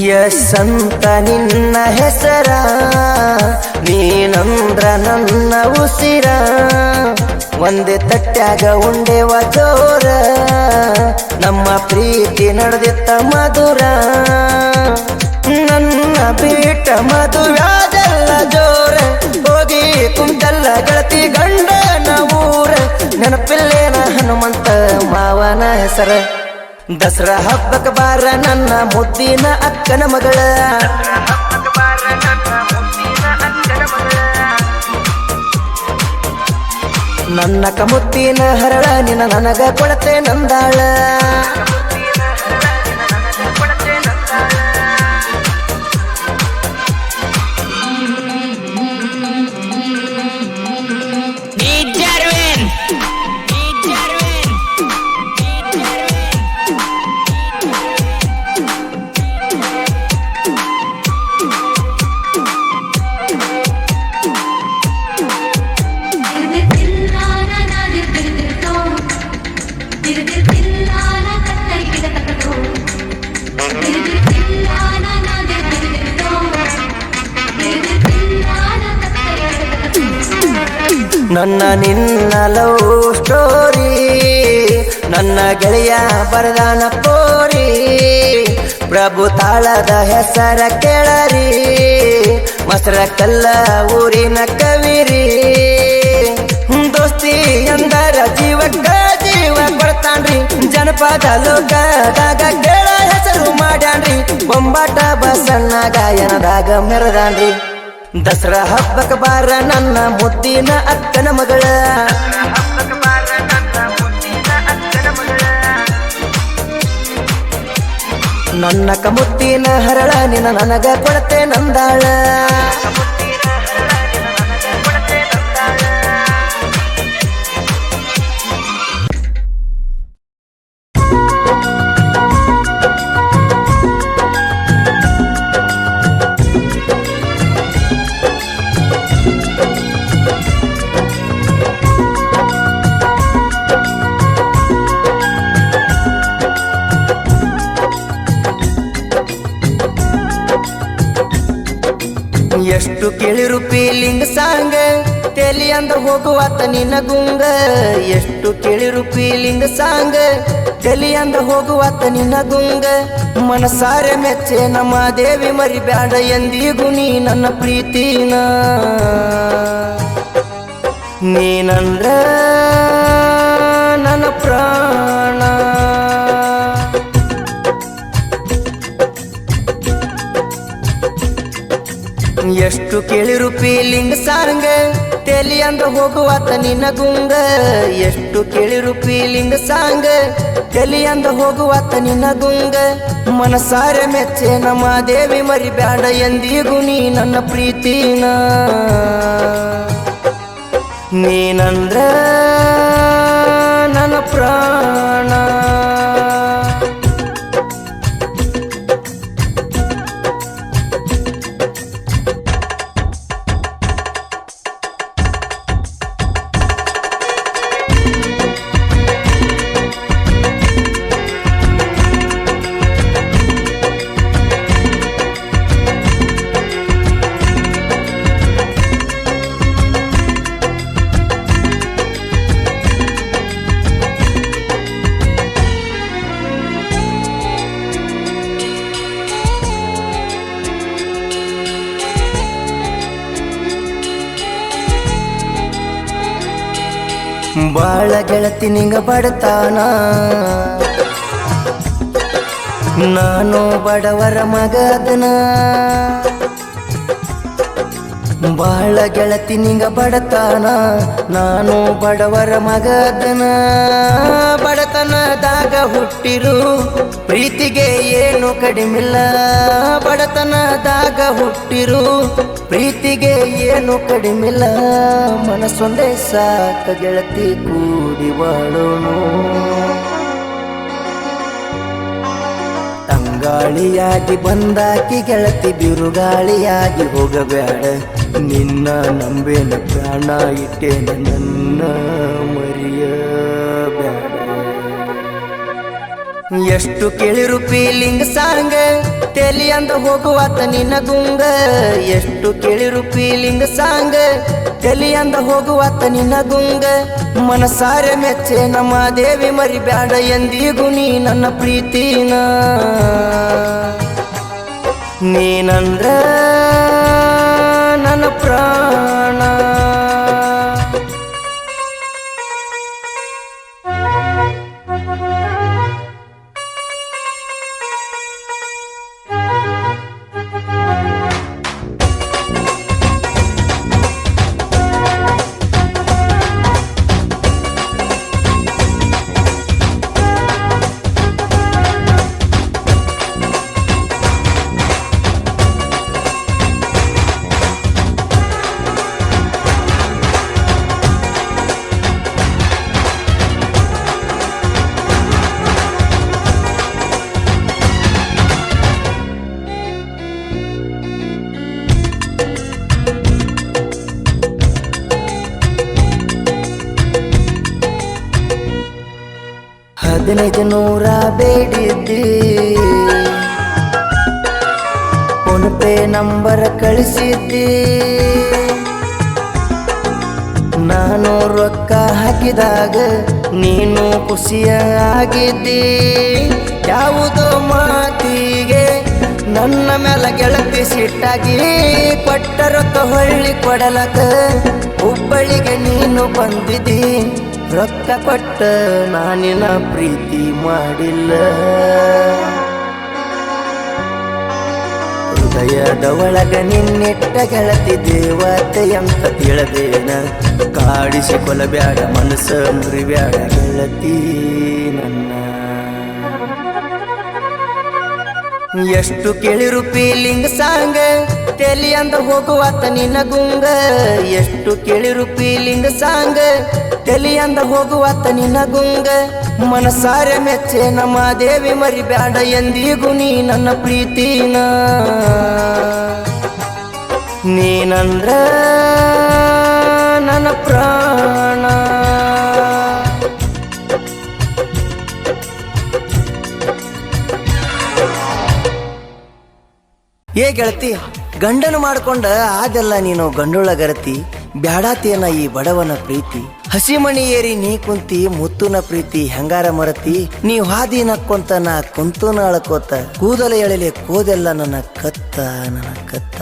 ಯಶಂತ ನಿನ್ನ ಹೆಸರ ನೀನಂದ್ರ ನನ್ನ ಉಸಿರ ಒಂದೇ ತಟ್ಯಾಗ ಉಂಡೆವ ಜೋರ ನಮ್ಮ ಪ್ರೀತಿ ನಡೆದಿತ್ತ ಮಧುರ ನನ್ನ ಬಿಟ್ಟ ಮದುವ್ಯಾದೆಲ್ಲ ಜೋರ ಹೋಗಿ ಕುಂತಲ್ಲ ಗೆಳತಿ ಗಂಡನ ಊರ ನೆನಪಿಲ್ಲೇನ ಹನುಮಂತ ಮಾವನ ಹೆಸರ ದಸರಾ ಹಬ್ಬಕ್ಕೆ ಬಾರ ನನ್ನ ಮುದ್ದಿನ ಅಕ್ಕನ ಮಗಳ ನನ್ನ ಕಮುತ್ತಿನ ಹರಳ ನಿನ್ನ ನನಗ ಕೊಡತೆ ನಂದಾಳ ನನ್ನ ನಿನ್ನ ಲವ್ ಸ್ಟೋರಿ ನನ್ನ ಗೆಳೆಯ ಬರದಾನ ಪೋರಿ ಪ್ರಭು ತಾಳದ ಹೆಸರ ಕೇಳರಿ ಮಸರ ಕಲ್ಲ ಊರಿನ ಕವಿರಿ ದೋಸ್ತಿ ಅಂದರ ಜೀವಕ್ಕ ಜೀವ ಕೊಡ್ತಾನ್ರಿ ಜನಪದ ಲೋಕದಾಗ ಕೇಳ ಹೆಸರು ಮಾಡ್ಯಾನ್ರಿ ಬೊಂಬಾಟ ಬಸಣ್ಣ ಗಾಯನದಾಗ ಮೆರದಾನ್ರಿ ದಸರಾ ಹಬ್ಬಕ್ಕೆ ಬಾರ ನನ್ನ ಮುದ್ದಿನ ಅಕ್ಕನ ಮಗಳ ನನ್ನ ಕಮುತ್ತಿನ ಹರಳ ನಿನ್ನ ನನಗ ಕೊಡತೆ ನಂದಾಳ ಎಷ್ಟು ಕೇಳಿರು ಫೀಲಿಂಗ್ ಸಾಂಗ್ ತೇಲಿ ಅಂದ ಹೋಗುವಾತ ನಿನ್ನ ಗುಂಗ ಎಷ್ಟು ಕೇಳಿರು ಫೀಲಿಂಗ್ ಸಾಂಗ್ ತೇಲಿ ಅಂದ ಹೋಗುವಾತ ನಿನ್ನ ಗುಂಗ ಮನಸಾರೆ ಮೆಚ್ಚೆ ನಮ್ಮ ದೇವಿ ಮರಿಬ್ಯಾಡ ಎಂದಿಗೂ ನೀ ನನ್ನ ಪ್ರೀತಿನ ನೀನಂದ್ರ ನನ್ನ ಪ್ರಾಣ ಎಷ್ಟು ಕೇಳಿರು ಫೀಲಿಂಗ್ ಸಾಂಗ್ ತೇಲಿ ಅಂದ ಹೋಗುವಾತ ನಿನ್ನ ಗುಂಗ ಎಷ್ಟು ಕೇಳಿರು ಫೀಲಿಂಗ್ ಸಾಂಗ್ ತೇಲಿ ಅಂದ ಹೋಗುವಾತ ನಿನ್ನ ಗುಂಗ ಮನಸಾರೆ ಮೆಚ್ಚೆ ನಮ್ಮ ದೇವಿ ಮರಿಬ್ಯಾಡ ಎಂದಿಗೂ ನೀ ನನ್ನ ಪ್ರೀತಿನ ನೀನಂದ್ರ ನನ್ನ ಪ್ರಾಣ ಬಾಳ ಗೆಳತಿ ನಿಂಗ ಬಡತಾನ ನಾನು ಬಡವರ ಮಗದನ ಬಾಳ ಗೆಳತಿ ನಿಂಗ ಬಡತಾನ ನಾನು ಬಡವರ ಮಗದನ ಬಡತನದಾಗ ಹುಟ್ಟಿರು ಪ್ರೀತಿಗೆ ಏನು ಕಡಿಮಿಲ್ಲ ಬಡತನದಾಗ ಹುಟ್ಟಿರು ಪ್ರೀತಿಗೆ ಏನು ಕಡಿಮಿಲ್ಲ ಮನಸ್ಸೊಂದೇ ಸಾಕ ಗೆಳತಿ ಕೂಡಿ ಬಾಳೋನು ತಂಗಾಳಿಯಾಗಿ ಬಂದಾಕಿ ಗೆಳತಿ ಬಿರುಗಾಳಿಯಾಗಿ ಹೋಗಬೇಡ ನಿನ್ನ ನಂಬೇನ ಪ್ರಾಣ ಇಟ್ಟೇನ ನನ್ನ ಮರಿಯಬೇಡ ಎಷ್ಟು ಕೇಳಿರು ಫೀಲಿಂಗ್ ಸಾಂಗ್ ತೇಲಿ ಅಂದ ಹೋಗುವಾತ ನಿನ್ನ ಗುಂಗ ಎಷ್ಟು ಕೇಳಿರು ಫೀಲಿಂಗ್ ಸಾಂಗ್ ತೇಲಿ ಅಂದ ಹೋಗುವಾತ ನಿನ್ನ ಗುಂಗ ಮನಸಾರೆ ಮೆಚ್ಚೆ ನಮ್ಮ ದೇವಿ ಮರಿಬ್ಯಾಡ ಎಂದಿಗೂ ನೀ ನನ್ನ ಪ್ರೀತಿನ ನೀನಂದ್ರ ನನ್ನ ಪ್ರಾಣ ಹದಿನೈದು ನೂರ ಬೇಡಿದ್ದಿ ಫೋನ್ ಪೇ ನಂಬರ್ ಕಳಿಸಿದ್ದಿ ನಾನು ರೊಕ್ಕ ಹಾಕಿದಾಗ ನೀನು ಖುಷಿಯಾಗಿದ್ದಿ. ಯಾವುದೋ ಮಾತಿಗೆ ನನ್ನ ಮೇಲೆ ಗೆಳತಿ ಸಿಟ್ಟಾಗಿ ಕೊಟ್ಟ ರೊಕ್ಕ ಹೊಳ್ಳಿ ಕೊಡಲಕ ಹುಬ್ಬಳ್ಳಿಗೆ ನೀನು ಬಂದಿದ್ದಿ. ರೊಕ್ಕ ಕೊಟ್ಟ ನಾನಿನ ಪ್ರೀತಿ ಮಾಡಿಲ್ಲ. ಹೃದಯದ ಒಳಗ ನಿನ್ನಿಟ್ಟ ಗೆಳತಿ ದೇವತೆ ಅಂತ ತಿಳಿದೇನ. ಕಾಡಿಸಿ ಕೊಲಬ್ಯಾಡ ಮನಸ್ಸ ಮುರಿಬ್ಯಾಡ ಗೆಳತಿ ನನ್ನ. ಎಷ್ಟು ಕೇಳಿರು ಫೀಲಿಂಗ್ ಸಾಂಗ್ ತೆಲಿ ಅಂದ ಹೋಗುವತ್ತ ನಿನ್ನ ಗುಂಗ. ಎಷ್ಟು ಕೇಳಿರು ಫೀಲಿಂಗ್ ಸಾಂಗ್ ತೆಲಿ ಅಂದ ಹೋಗುವತ್ತ ನಿನ್ನ ಗುಂಗ. ಮನಸಾರೆ ಮೆಚ್ಚೆ ನಮ್ಮ ದೇವಿ ಮರಿಬ್ಯಾಡ ಎಂದಿಗೂ ನೀ ನನ್ನ ಪ್ರೀತಿನ. ನೀನಂದ್ರ ನನ್ನ ಪ್ರಾಣ. ಏ ಗೆಳತಿ, ಗಂಡನ ಮಾಡ್ಕೊಂಡ ಅದೆಲ್ಲ ನೀನು ಗಂಡುಳ ಗರತಿ. ಬ್ಯಾಡಾತಿಯನ ಈ ಬಡವನ ಪ್ರೀತಿ. ಹಸಿಮಣಿ ಏರಿ ನೀ ಕುಂತಿ ಮುತ್ತುನ ಪ್ರೀತಿ ಹೆಂಗಾರ ಮರತಿ. ನೀ ಹಾದಿ ನಕ್ಕೊಂತ ನಾ ಕುಂತುನ ಅಳ್ಕೋತ. ಕೂದಲ ಎಳಲೆ ಕೋದೆಲ್ಲ ನನ್ನ ಕತ್ತ ನನ್ನ ಕತ್ತ.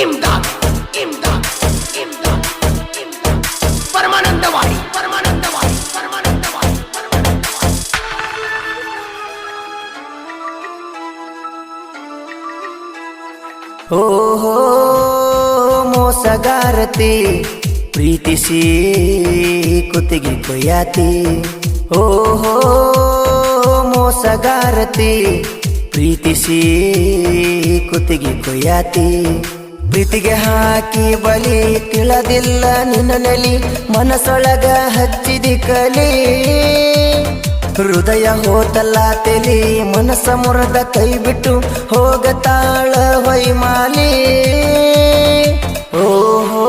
ಇಮ್ದಾದ್ ಇಮ್ದಾದ್ ಇಮ್ದಾದ್ ಇಮ್ದಾದ್ ಪರಮಾನಂದವಾಡಿ ಪರಮಾನಂದವಾಡಿ ಪರಮಾನಂದವಾಡಿ ಪರಮಾನಂದವಾಡಿ. ಓಹೋ ಮೋಸಗಾರತಿ ಪ್ರೀತಿಸಿ ಕುತ್ತಿಗೆ ಕೊಯ್ಯಾತಿ. ಓಹೋ ಮೋಸಗಾರತಿ ಪ್ರೀತಿಸಿ ಕುತ್ತಿಗೆ ಕೊಯ್ಯಾತಿ. ಪ್ರೀತಿಗೆ ಹಾಕಿ ಬಲಿ ತಿಳದಿಲ್ಲ ನಿನ್ನ ನಲಿ. ಮನಸೊಳಗ ಹಚ್ಚಿದಿ ಕಲಿ ಹೃದಯ ಹೋತಲ್ಲ ತೆಲಿ. ಮನಸ್ಸ ಮುರದ ಕೈ ಬಿಟ್ಟು ಹೋಗತಾಳ ಹೊಯ್ಮಾಲಿ. ಓಹೋ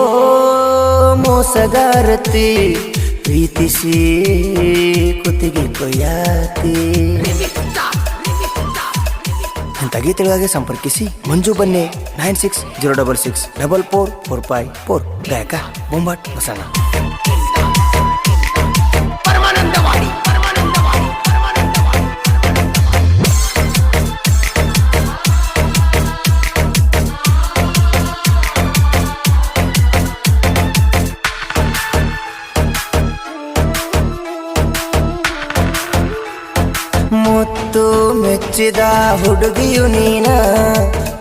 ಮೋಸಗಾರತಿ ಪ್ರೀತಿಸಿ ಕುತ್ತಿಗೆ ಕೊಯ್ಯಾತಿ. ಇಂಥ ಗೀತೆಗಾಗಿ ಸಂಪರ್ಕಿಸಿ ಮಂಜು ಬನ್ನೆ 9606644454. ಗಾಯಕ ಬೊಂಬಾಟ್ ಹೊಸಣ. ಪರಮಾನಂದವಾಡಿ ಪರಮಾನಂದವಾಡಿ ಪರಮಾನಂದವಾಡಿ. ಮುತ್ತು ಮೆಚ್ಚಿದ ಹುಡುಗಿಯು ನೀನ.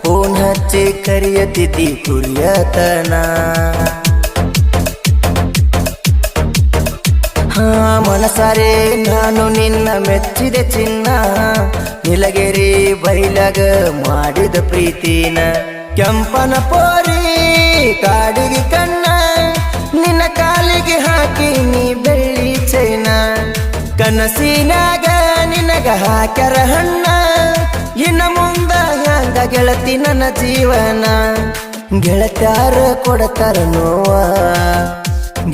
ಫೋನ್ ಹಚ್ಚಿ ಕರಿಯತಿದ್ದಿ ಕುರಿಯತನ. ಮನಸಾರೆ ನಾನು ನಿನ್ನ ಮೆಚ್ಚಿದೆ ಚಿನ್ನ. ನಿಲಗೆರಿ ಬೈಲಾಗ ಮಾಡಿದ ಪ್ರೀತಿನ. ಕೆಂಪನ ಪೋರಿ ಕಾಡಿಗೆ ಕಣ್ಣ ನಿನ್ನ ಕಾಲಿಗೆ ಹಾಕಿ ನೀ ಬೆಳ್ಳಿ ಚೈನ. ಕನಸಿನಾಗ ನಿನಗ ಹಾಕ್ಯಾರ ಹಣ್ಣ. ಇನ್ನ ಮುಂದ ಹ್ಯಾಂಗ ಗೆಳತಿ ನನ್ನ ಜೀವನ. ಗೆಳತ್ಯಾರ ಕೊಡತಾರ ನೋವ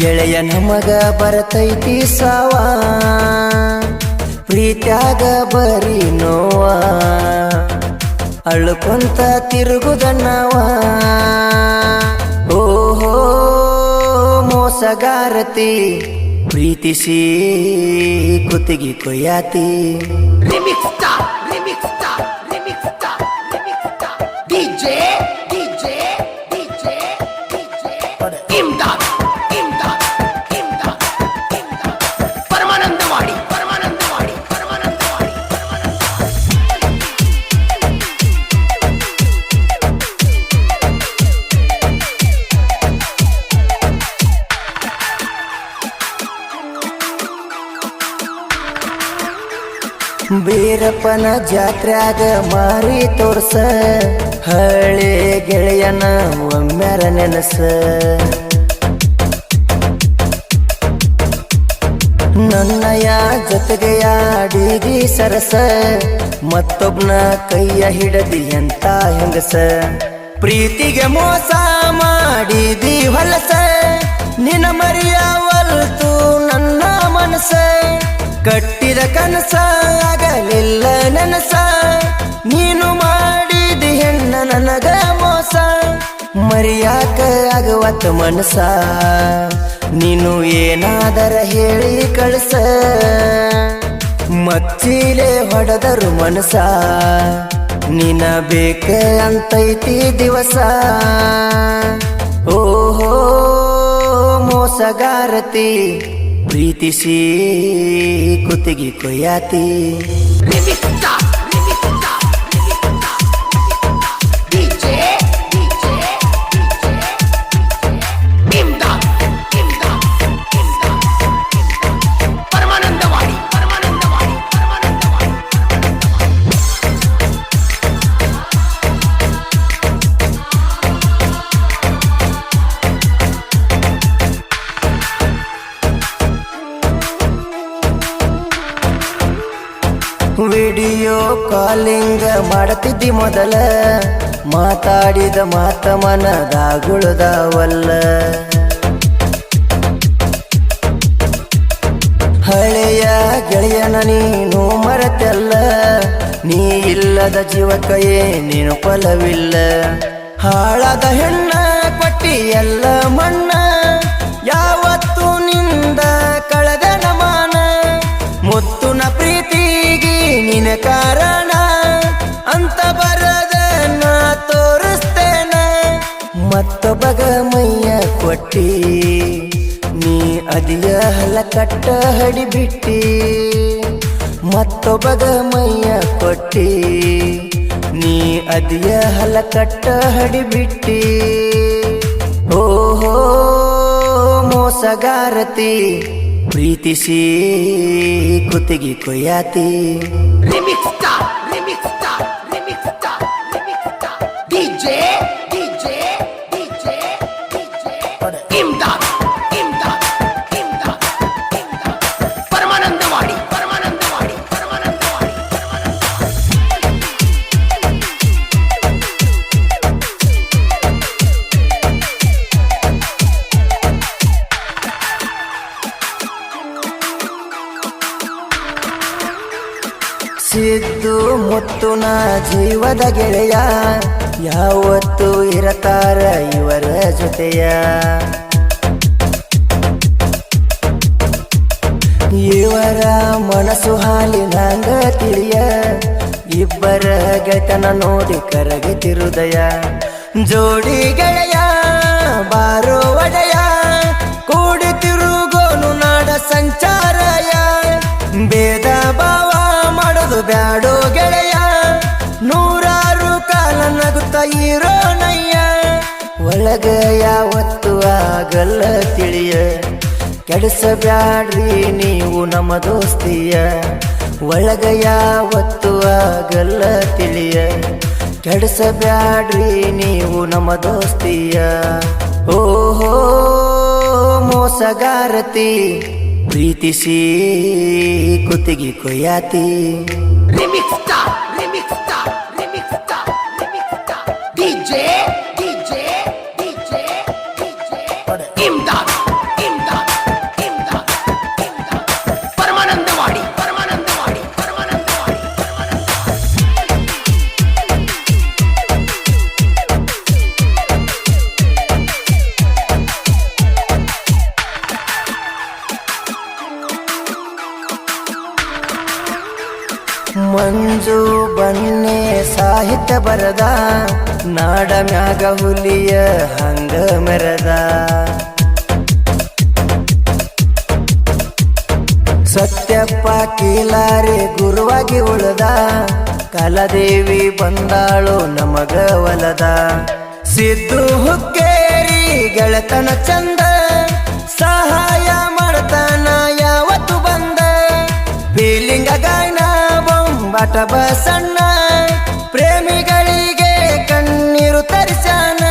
ಗೆಳೆಯ ನಮಗ ಬರತೈತಿ ಸಾವ. ಪ್ರೀತ್ಯಾಗ ಬರೀ ನೋವ ಅಳ್ಕೊಂತ ತಿರುಗುದನ್ನವ. ಓಹೋ ಮೋಸಗಾರತಿ ಪ್ರೀತಿಸಿ ಕುತ್ತಿಗೆ ಕೊಯ್ಯಾತಿ. Remix star remix star remix star remix star. DJ DJ DJ DJ Imdad Imdad Imdad Imdad. Paramanandawadi Paramanandawadi Paramanandawadi Paramanandawadi. ಬೀರಪ್ಪನ ಜಾತ್ರ್ಯಾಗ ಮಾರಿ ತೋರ್ಸ. ಹಳೆ ಗೆಳೆಯನ ಒಮ್ಮ್ಯಾರ ನೆನಸ. ನನ್ನಯ ಜೊತೆಗೆ ಆಡಿದಿ ಸರಸ. ಮತ್ತೊಬ್ನ ಕೈಯ ಹಿಡದಿ ಅಂತ ಹೆಂಗಸ. ಪ್ರೀತಿಗೆ ಮೋಸ ಮಾಡಿದಿ ಹೊಲಸ. ನಿನ ಮರೆಯವಲ್ತು ನನ್ನ ಮನಸ ಕಟ್ಟಿದ ಕನಸ ಆಗಲಿಲ್ಲ ನನಸ ನೀನು ಮಾಡಿದ ಹೆಣ್ಣ ನನಗ ಮೋಸ ಮರಿಯಾಕ ಆಗವತ್ತ ಮನಸ ನೀನು ಏನಾದರ ಹೇಳಿ ಕಳಿಸ ಮಚ್ಚಿಲೆ ಹೊಡೆದರು ಮನಸ ನಿನ ಬೇಕ ಅಂತೈತಿ ದಿವಸ ಓಹೋ ಮೋಸಗಾರತಿ ಪ್ರೀತಿಸಿ ಕುತ್ತಿಗೆ ಕೊಯ್ಯಾತಿ ವಿಡಿಯೋ ಕಾಲಿಂಗ್ ಮಾಡ್ತಿದ್ದಿ ಮೊದಲ ಮಾತಾಡಿದ ಮಾತ ಮನದಾಗುಳದಾವಲ್ಲ ಹಳೆಯ ಗೆಳೆಯನ ನೀನು ಮರೆತಲ್ಲ ನೀ ಇಲ್ಲದ ಜೀವಕ್ಕ ಏನೇನು ಫಲವಿಲ್ಲ ಹಾಳಾದ ಹೆಣ್ಣ ಕೊಟ್ಟಿ ಎಲ್ಲ ಮಣ್ಣ ಯಾವತ್ತು ನಿಂದ ಕಳೆದ ನಮಾನ ಮುತ್ತುನ ಪ್ರೀತಿಗೆ ನಿನ ಕಾರಣ ಅಂತ ಬರದ ನಾ ತೋರಿಸ್ತೇನ ಮತ್ತೊಬ್ಬಗ ಮೈಯ ಕೊಟ್ಟಿ ನೀ ಅದಿಯ ಹಲ ಕಟ್ಟ ಹಡಿಬಿಟ್ಟಿ ಮತ್ತೊಬ್ಬಗ ಮೈಯ ಕೊಟ್ಟಿ ನೀ ಅದಿಯ ಹಲ ಕಟ್ಟ ಹಡಿಬಿಟ್ಟಿ ಓಹೋ ಮೋಸಗಾರತಿ ಪ್ರೀತಿಸಿ ಕುತ್ತಿಗೆ ಕೊಯ್ಯಾತಿ ಸಿದ್ದು ಮುತ್ತುನ ಜೀವದ ಗೆಳೆಯ ಯಾವತ್ತು ಇರತಾರ ಇವರ ಜೊತೆಯ ಇವರ ಮನಸ್ಸು ಹಾಲಿನಂಗ ತಿಳಿಯ ಇಬ್ಬರ ಗೆತನ ನೋಡಿ ಕರಗಿತಿ ಹೃದಯ ಜೋಡಿ ಗೆಳೆಯ ಬಾರೋ ಒಡೆಯ ಕೂಡಿ ತಿರುಗೋನು ನಾಡ ಸಂಚಾರಯ ಭೇದ ಭಾವ ಮಾಡೋದು ಬ್ಯಾಡೋ ಗೆಳೆಯ ನೂರಾರು ಕಾಲ ನಗುತ್ತ ಇರೋನಯ್ಯ ಒಳಗ ಯಾವತ್ತು ಆಗಲ್ಲ ತಿಳಿಯ ಕೆಡಿಸಬ್ಯಾಡ್ರಿ ನೀವು ನಮ್ಮ ದೋಸ್ತಿಯ ಒಳಗ ಯಾವತ್ತು ಆಗಲ್ಲ ತಿಳಿಯ ಕೆಡಿಸಬ್ಯಾಡ್ರಿ ನೀವು ನಮ್ಮ ದೋಸ್ತಿಯ ಓಹೋ ಮೋಸಗಾರತಿ ಪ್ರೀತಿಸಿ ಕುತ್ತಿಗೆ ಕೊಯ್ಯಾತಿ ಮಂಜು ಬನ್ನೆ ಸಾಹಿತ್ಯ ಬರದ ನಾಡ ಮ್ಯಾಗ ಹುಲಿಯ ಹಂಗ ಮೆರದ ಸತ್ಯಪ್ಪ ಕೀಲಾರೆ ಗುರುವಾಗಿ ಉಳದ ಕಲದೇವಿ ಬಂದಾಳು ನಮಗ ಒಲದ ಸಿದ್ದು ಹುಕ್ಕೇರಿ ಗೆಳತನ ಚಂದ ಸಹಾಯ ಮಾಡ್ತಾನ ಯಾವತ್ತು ಬಂದ ಫೀಲಿಂಗ ಗಾಯನ ಬೊಂಬಾಟ ಬಸಣ್ಣ ಪ್ರೇಮಿಗಳಿಗೆ ಕಣ್ಣೀರು ತರಿಸಾನ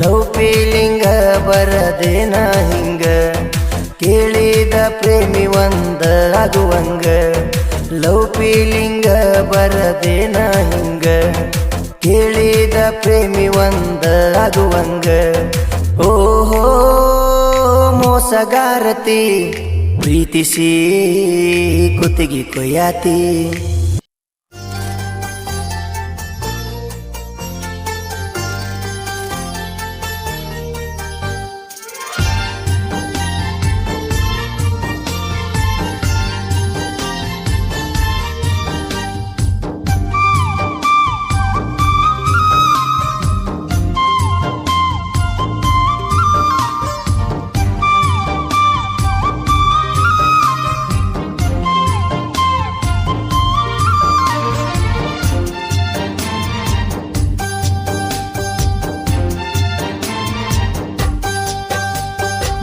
ಲವ್ ಫೀಲಿಂಗ ಬರದೇನ ಹಿಂಗ ಕೇಳಿದ ಪ್ರೇಮಿ ಒಂದ ಆಗುವಂಗ ಲವ್ ಫೀಲಿಂಗ ಬರದೇನ ಹಿಂಗ ಕೇಳಿದ ಪ್ರೇಮಿ ಒಂದ ಆಗುವಂಗ ಓಹೋ ಮೋಸಗಾರತಿ ಪ್ರೀತಿಸಿ ಕುತ್ತಿಗೆ ಕೊಯ್ಯಾತಿ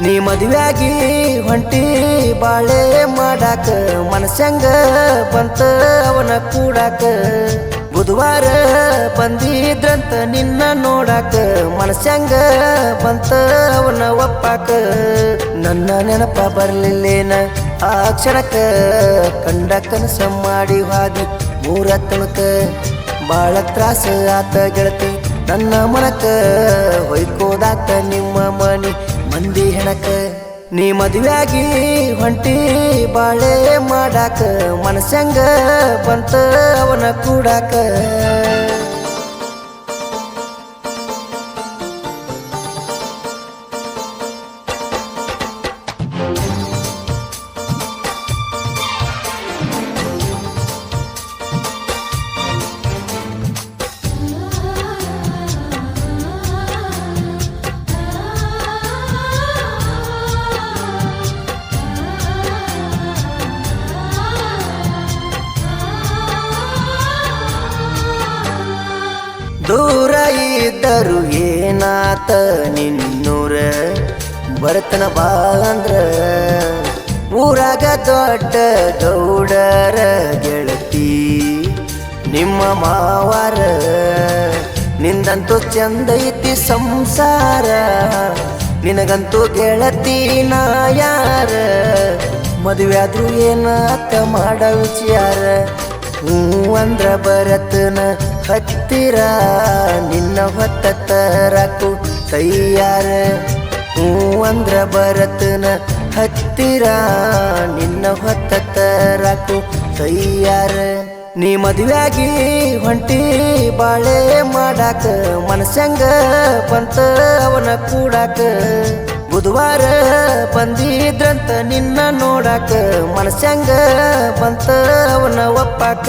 ನೀ ಮದುವೆಯಾಗಿ ಹೊಂಟಿ ಬಾಳೆ ಮಾಡಾಕ ಮನಸ್ಸಂಗ ಬಂತ ಅವನ ಕೂಡಾಕ ಬುಧವಾರ ಬಂದಿದ್ರಂತ ನಿನ್ನ ನೋಡಾಕ ಮನಸ್ಸಂಗ ಬಂತ ಅವನ ಒಪ್ಪಾಕ ನನ್ನ ನೆನಪ ಬರ್ಲಿಲ್ಲೇನ ಆ ಕ್ಷಣಕ್ಕ ಕಂಡ ಕನಸ ಮಾಡಿ ಹಾದಿ ಮೂರ ತನಕ ಬಾಳ ತ್ರಾಸ ಆತ ಗೆಳತಿ ನನ್ನ ಮನಕ ಹೊಯ್ಕೋದಾತ ನಿಮ್ಮ ಮನಿ ಮಂದಿ ಹೆಣಕ ನೀ ಮದುವೆಯಾಗಿ ಹೊಂಟಿ ಬಾಳೆ ಮಾಡಾಕ ಮನಸ್ಸಂಗ ಬಂತ ಅವನ ಕೂಡಾಕ ದೂರ ಇದ್ದರು ಏನಾತ ನಿನ್ನೂರ ಬರ್ತನ ಬಾ ಅಂದ್ರ ಊರಾಗ ದೊಡ್ಡ ಗೌಡರ ಗೆಳತಿ ನಿಮ್ಮ ಮಾವಾರ ನಿಂದಂತೂ ಚಂದ ಐತಿ ಸಂಸಾರ ನಿನಗಂತೂ ಗೆಳತಿ ನಾ ಯಾರ ಮದುವೆ ಆದ್ರೂ ಏನಾತ ಮಾಡ ವಿಚಾರ ಅಂದ್ರ ಬರತನ ಹತ್ತಿರ ನಿನ್ನ ಹೊತ್ತ ತರಕು ತಯ್ಯಾರ ಅಂದ್ರ ಬರತನ ಹತ್ತಿರ ನಿನ್ನ ಹೊತ್ತ ತರಕು ತಯ್ಯಾರ ನೀ ಮದುವೆಯಾಗಿ ಹೊಂಟಿ ಬಾಳೆ ಮಾಡಾಕ ಮನಸ್ಸಂಗ ಬಂತ ಅವನ ಕೂಡಾಕ ಬುಧವಾರ ಬಂದಿದ್ರಂತ ನಿನ್ನ ನೋಡಾಕ ಮನಸ್ಸಂಗ ಬಂತ ಅವನ ಒಪ್ಪಾಕ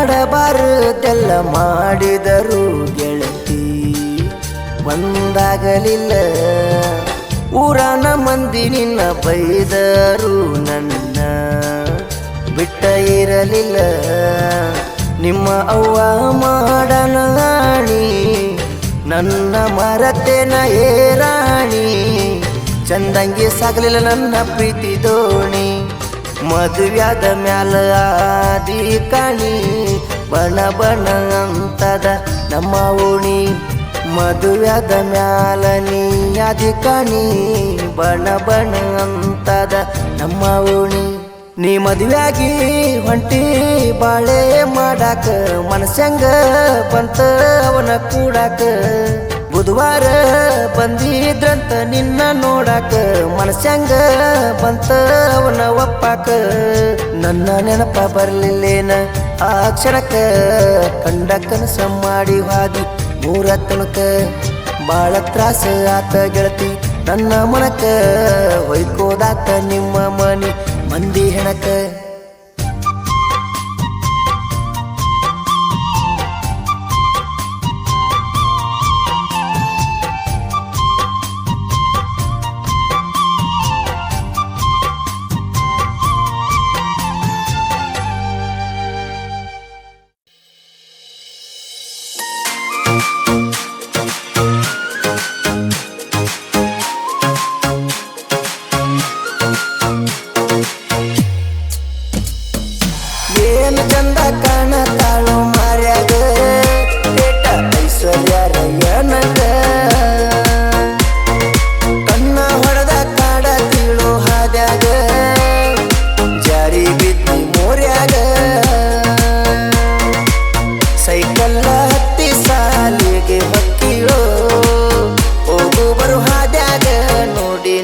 ಮಾಡಬಾರದೆಲ್ಲ ಮಾಡಿದರು ಗೆಳತಿ ಒಂದಾಗಲಿಲ್ಲ ಊರಾನ ಮಂದಿ ನಿನ್ನ ಬೈದರು ನನ್ನ ಬಿಟ್ಟ ಇರಲಿಲ್ಲ ನಿಮ್ಮ ಅವ್ವ ಮಾಡನಾಣಿ ನನ್ನ ಮರತೇನ ಏರಾಣಿ ಚಂದಂಗಿ ಸಾಗಲಿಲ್ಲ ನನ್ನ ಪ್ರೀತಿ ದೋಣಿ ಮದುವ್ಯಾದ ಮ್ಯಾಲ ಆದಿ ಕಾಣಿ ಬಣ ಬಣ ಅಂತದ ನಮ್ಮ ಓಣಿ ಮದುವ್ಯಾದ ಮ್ಯಾಲ ನೀ ಆದಿ ಕಾಣಿ ಬಣ ಬಣ ಅಂತದ ನಮ್ಮ ಓಣಿ ನೀ ಮದುವೆಯಾಗಿ ಹೊಂಟಿ ಬಾಳೆ ಮಾಡಾಕ ಮನಸ್ಸಂಗ ಬಂತ ಅವನ ಕೂಡಾಕ ಬುಧವಾರ ಬಂದಿದ್ರಂತ ನಿನ್ನ ನೋಡಾಕ ಮನಸ್ಸಂಗ ಬಂತ ಅವನ ಒಪ್ಪಾಕ ನನ್ನ ನೆನಪ ಬರ್ಲಿಲ್ಲೇನ ಆ ಕ್ಷಣಕ್ಕ ಕಂಡ ಕನಸ ಮಾಡಿ ಹಾದಿ ಮೂರ ತನಕ ಬಾಳ ತ್ರಾಸ ಆತ ಗೆಳತಿ ನನ್ನ ಮನಕ ಹೊಯ್ಕೋದಾತ ನಿಮ್ಮ ಮನಿ ಮಂದಿ ಹೆಣಕ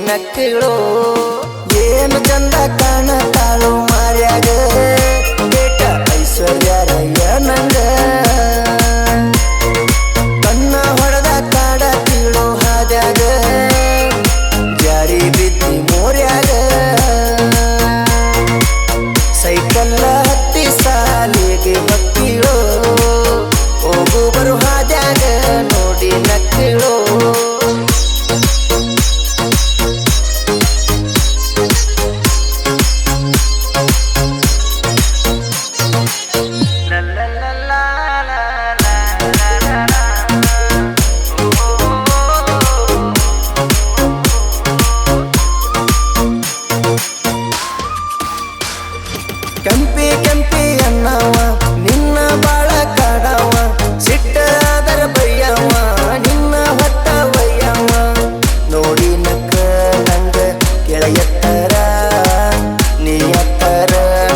ನಕ್ಕಿಳೋ ಏನು ಚಂದ ಕಾಣತಾಳು ಮಾರ್ಯಾಗ ಬೇಟ ಐಶ್ವರ್ಯ ರಯ್ಯನಂಗ ಕಣ್ಣ ಹೊಡೆದ ಕಾಡ ತೀಳೋ ಹಾದ್ಯಾಗ ಜಾರಿ ಬಿದ್ದಿ ಮೋರ್ಯಾಗ ಸೈಕಲ್ಲ ಹತ್ತಿ ಸಾಲಿಗೆ ಮಕ್ಕಿಳೋ ಹೋಗು ಬರು ಹಾದ್ಯಾಗ ನೋಡಿ ನಕ್ಕಿಳೋ ಕೆಂಪಿ ಕೆಂಪಿ ಅನ್ನವ ನಿನ್ನ ಬಾಳ ಕಾಡವ ಸಿಟ್ಟಾದರ ಬಯ್ಯವ ನಿನ್ನ ಹೊತ್ತ ಬಯ್ಯವ ನೋಡಿ ನಕ್ಕ ನಂಗ ಕೆಳಯತ್ತರ ನೀ ಎತ್ತರ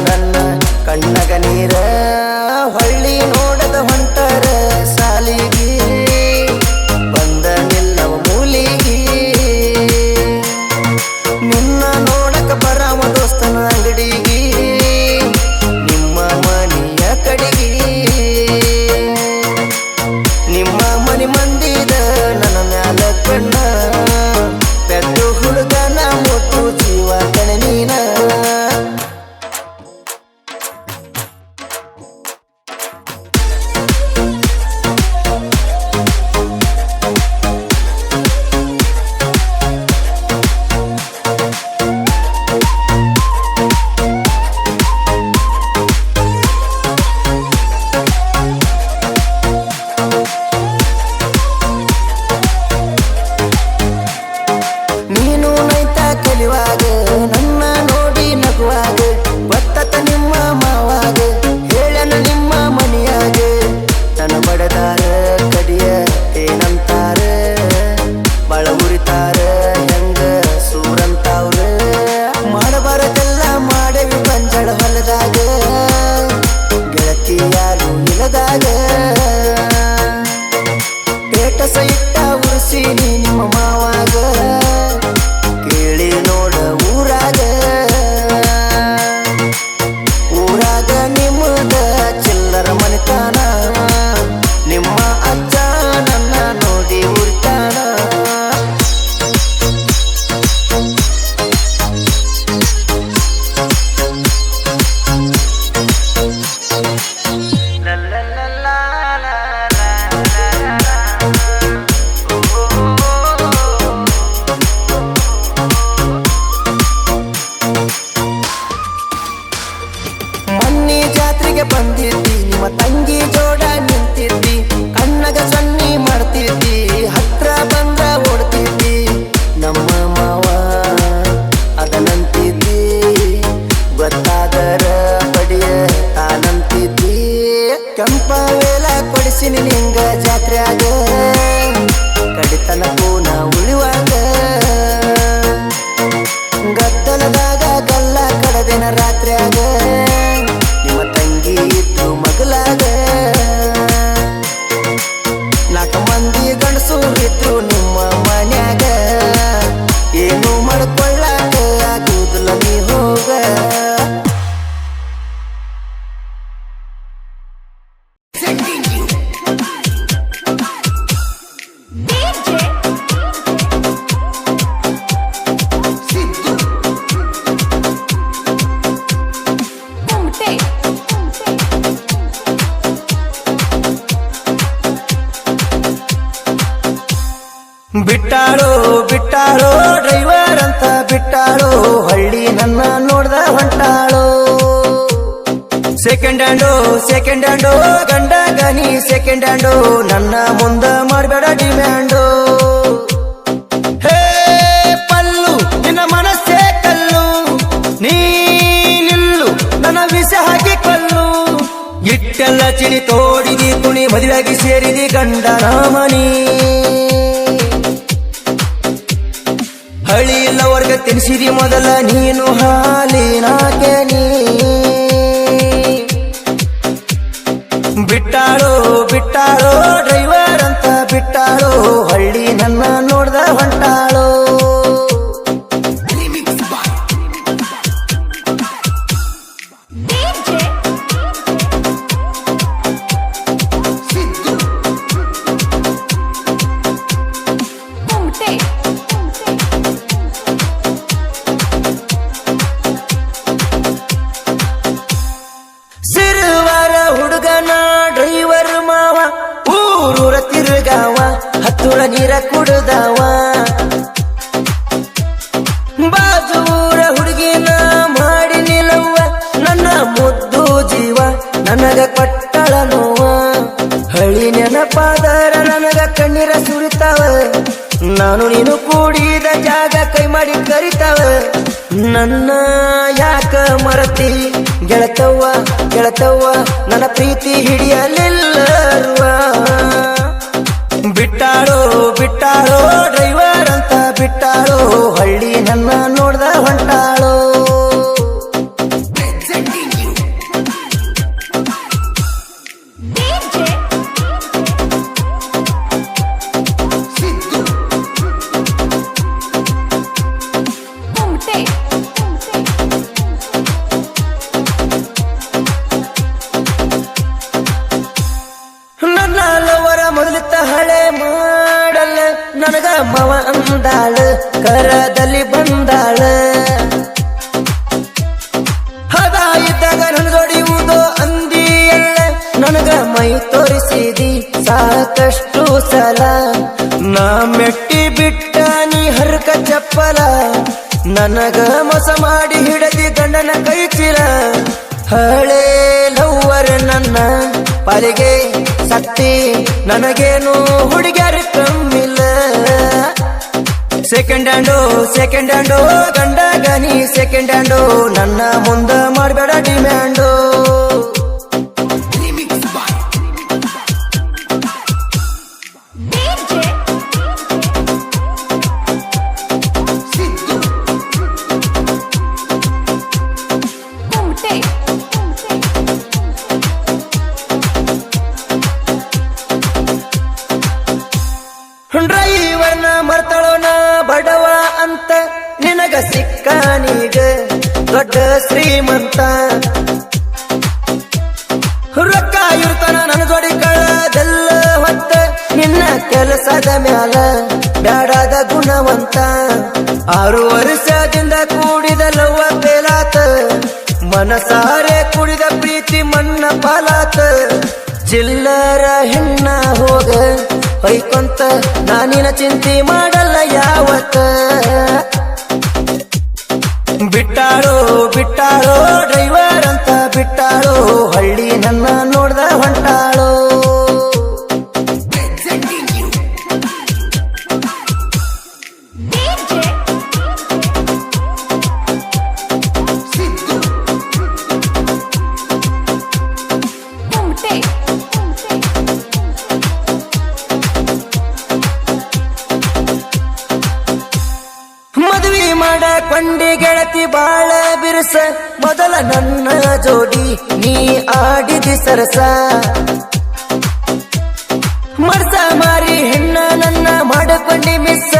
ನನ್ನ ಕಣ್ಣಗ ನೀರ ಹೊಳ್ಳಿ ನೋಡದ ಹೊಂಟರ ಸಾಲಿಗಿ ಬಂದ ನಿಲ್ಲವ ಮೂಲಿಗಿ ನಿನ್ನ ನೋಡಕ ಬರವ ದೋಸ್ತನ ಅಂಗಡಿಗಿ ನಿಮ್ಮ ಮನಿ ಮಂದಿದ ನನ್ನ ಮ್ಯಾಲ ಕಣ್ಣ ಪೆದ್ದು ಹುಡುಗನ ಮುತ್ತು ಜೀವ ಕಣ ನೀನ ನೀನು ನೈತ ಕಲಿವಾಗ ನನ್ನ ನೋಡಿ ನಗುವಾಗ ಬತ್ತತ ನಿಮ್ಮ ಮಾವಾಗ ಹೇಳನ ನಿಮ್ಮ ಮನಿಯಾಗ ತನ ಬಡದಾರ ಕಡಿಯ ಏನಂತಾರ ಬಳ ಉರಿತಾರ ಹೆಂಗ ಸೂರಂತಾವ್ರ ಮಾಡಬಾರದೆಲ್ಲ ಮಾಡವಿ ಬಂಜಳ ಹೊಲದಾಗ ಗೆಳತಿ ಯಾರು ಇಲ್ಲದಾಗ ಏಟಸ ಇಟ್ಟ ಉರ್ಸಿನಿ ನಿಮ್ಮ ಮಾವಾಗ ಕೇಳಿ ನೋಡ ಊರಾಗ ನಿಮ್ಮದ ಚಿಲ್ಲರ ಮನಿತಾನ ನಿಮ್ಮ ಅಜ್ಜ ನನ್ನ ನೋಡಿ ಉರಿತಾನ ಮನ್ನಿ ಜಾತ್ರೆಗೆ ಬಂದಿದ್ದಿ ನಿಮ್ಮ ತಂಗಿ ಜೋಡ ನಿಂತಿದ್ದಿ ಕಣ್ಣಗ ಸನ್ನಿ ಮಾಡ್ತಿದ್ದಿ ಹತ್ರ ಬಂದ ಓಡ್ತಿದ್ದಿ ನಮ್ಮ ಮಾವ ಅದನಂತಿದ್ದಿ ಗೊತ್ತಾದರ ಬಡಿಯ ತಾನಂತಿದ್ದಿ ಕೆಂಪ ವೇಲ ಕೊಡಿಸಿನಿ ನಿಂಗ ಜಾತ್ರೆಯಾಗ ಕಡಿತನಕ್ಕೂ ನಾ ಉಳಿವಾಗ ಗದ್ದಲದಾಗ ಗಲ್ಲ ಕಡದಿನ ರಾತ್ರಿಯಾಗ ನಿಮ್ಮ ತಂಗಿ ಇದ್ದು ಮಗಲಾಗ ನಾಲ್ಕು ಮಂದಿ ಗಂಡಸು ಇದ್ರು ನಿಮ್ಮ ಮನ್ಯಾಗ ಏನು ಮಾಡ್ಕೊಳ್ಳಾಕ ಆಗುದಿಲ್ಲ ನೀ ಹೋಗ Sending you Sidhu ಬಿಟ್ಟಾಳೋ ಬಿಟ್ಟಾಳೋ ಡ್ರೈವರ್ ಅಂತ ಬಿಟ್ಟಾಳೋ ಹಳ್ಳಿ ನನ್ನ ನೋಡ್ದ ಹೊಂಟಾಳೋ ಸೆಕೆಂಡ್ ಹ್ಯಾಂಡೋ ಗಂಡ ಗನಿ ಸೆಕೆಂಡ್ ಹ್ಯಾಂಡೋ ನನ್ನ ಮುಂದ ಮಾಡಬೇಡ ಡಿಮ್ಯಾಂಡೋ ಹೇ ಪಲ್ಲು ನಿನ್ನ ಮನಸ್ಸೇ ಕಲ್ಲು ನೀ ನಿಲ್ಲು ನನ್ನ ವಿಷ ಹಾಕಿ ಕಲ್ಲು ಇಟ್ಟೆಲ್ಲ ಚಿಣಿ ತೋಡಿದಿ ಕುಣಿ ಮದುವೆಯಾಗಿ ಸೇರಿದಿ ಗಂಡನ ಮನಿ ಹಳಿ ಇಲ್ಲವರ್ಗ ತಿನ್ಸಿದಿ ಮೊದಲ ನೀನು ಹಾಲಿನ ಕೆನಿ ಬಿಟ್ಟಾಳೋ ಬಿಟ್ಟಾಳೋ ಡ್ರೈವರ್ ಅಂತ ಬಿಟ್ಟಾಳೋ ಹಳ್ಳಿ ನನ್ನ ನೋಡ್ದ ಹೊಂಟಾಳೋ ಊರೂರ ತಿರುಗಾವ ಹತ್ತುಳ ನೀರ ಕುಡ್ದಾವ ಬಾಜೂರ ಹುಡುಗಿನ ಮಾಡಿ ನಿಲ್ಲವ್ವ ನನ್ನ ಮುದ್ದು ಜೀವ ನನಗ ಕೊಟ್ಟಳ ನೋವ ಹಳಿ ನೆನಪಾದರ ನನಗ ಕಣ್ಣೀರ ಸುರಿತಾವ ನಾನು ನೀನು ಕೂಡಿದ ಜಾಗ ಕೈ ಮಾಡಿ ಕರಿತಾವ ನನ್ನ ಯಾಕ ಮರತಿ ಗೆಳತವ್ವ ಗೆಳತವ್ವ ನನ್ನ ಪ್ರೀತಿ ಹಿಡಿಯಲಿಲ್ಲರುವ ಬಿಟ್ಟಾಳೋ ಬಿಟ್ಟಾಳೋ ಡ್ರೈವರ್ ಅಂತ ಬಿಟ್ಟಾಳೋ ಹಳ್ಳಿ ನನ್ನ ನೋಡ್ದ ಹೊಂಟಾಳೋ Presenting you. Sidhu. ನನ್ನ ಲವರ ಮೊದಲಿತ್ತ ಹಳೆ ಮಾಡಲ್ಲ ನನಗ ಮವ ಅಂದಾಳ ಕರದಲ್ಲಿ ಬಂದಾಳ ಹದ ಇದ್ದಾಗ ನನ್ನ ಜೋಡಿಯುವುದೋ ಅಂದಿಯಲ್ಲ ನನಗ ಮೈ ತೋರಿಸಿದಿ ಸಾಕಷ್ಟು ಸಲ ನಾ ಮೆಟ್ಟಿ ಬಿಟ್ಟ ನೀ ಹರ್ಕ ಚಪ್ಪಲ ನನಗ ಮೋಸ ಮಾಡಿ ಹಿಡದಿ ಗಂಡನ ಕೈ ಚೀಲ ಹಳೆ ಲವ್ವರ್ ನನ್ನ ಪಾಲಿಗೆ ಸತ್ತಿ ನನಗೇನು ಹುಡುಗ್ಯಾರ ಕಮ್ಮಿಲ್ಲ ಸೆಕೆಂಡ್ ಹ್ಯಾಂಡು ಗಂಡಗ ನೀ ಸೆಕೆಂಡ್ ಹ್ಯಾಂಡು ನನ್ನ ಮುಂದ ಮಾಡಬೇಡ ಡಿಮ್ಯಾಂಡು Remix by Sidhu. ಡ್ರೈವರ್ನ ಮರ್ತಳೋಣ ಬಡವ ಅಂತ ನಿನಗ ಸಿಕ್ಕಾನೀಗ ದೊಡ್ಡ ಶ್ರೀಮಂತ ರೊಕ್ಕ ಇರ್ತಾನ ನನ್ನ ಜೋಡಿ ಕಳದೆಲ್ಲ ಹೊತ್ತ ನಿನ್ನ ಕೆಲಸದ ಮ್ಯಾಲ ಬ್ಯಾಡಾದ ಗುಣವಂತ 6 ವರ್ಷದಿಂದ ಕೂಡಿದ ಲವ್ವ ಬೇಲಾತ ಮನಸಾರೆ ಕುಡಿದ ಪ್ರೀತಿ ಮಣ್ಣ ಪಾಲಾತ ಚಿಲ್ಲರ ಹೆಣ್ಣ ಹೋಗ ಹೊಯ್ಕೊಂತ ನಾನಿನ ಚಿಂತೆ ಮಾಡಲ್ಲ ಯಾವತ್ತ ಬಿಟ್ಟಾಳೋ ಬಿಟ್ಟಾಳೋ ಡ್ರೈವರ್ ಅಂತ ಬಿಟ್ಟಾಳೋ ಹಳ್ಳಿ ನನ್ನ ನೋಡ್ದ ಹೊಂಟಾಳೋ Presenting you. Sidhu. ಮದುವೆ ಮಾಡ ಕೊಂಡಿ ಗೆಳತಿ ಬಾಳ ಬಿರುಸ ಮೊದಲ ನನ್ನ ಜೋಡಿ ನೀ ಆಡಿದಿ ಸರಸ ಮರ್ಸ ಮಾರಿ ಹೆಣ್ಣ ನನ್ನ ಮಾಡಕೊಂಡಿ ಮಿಸ್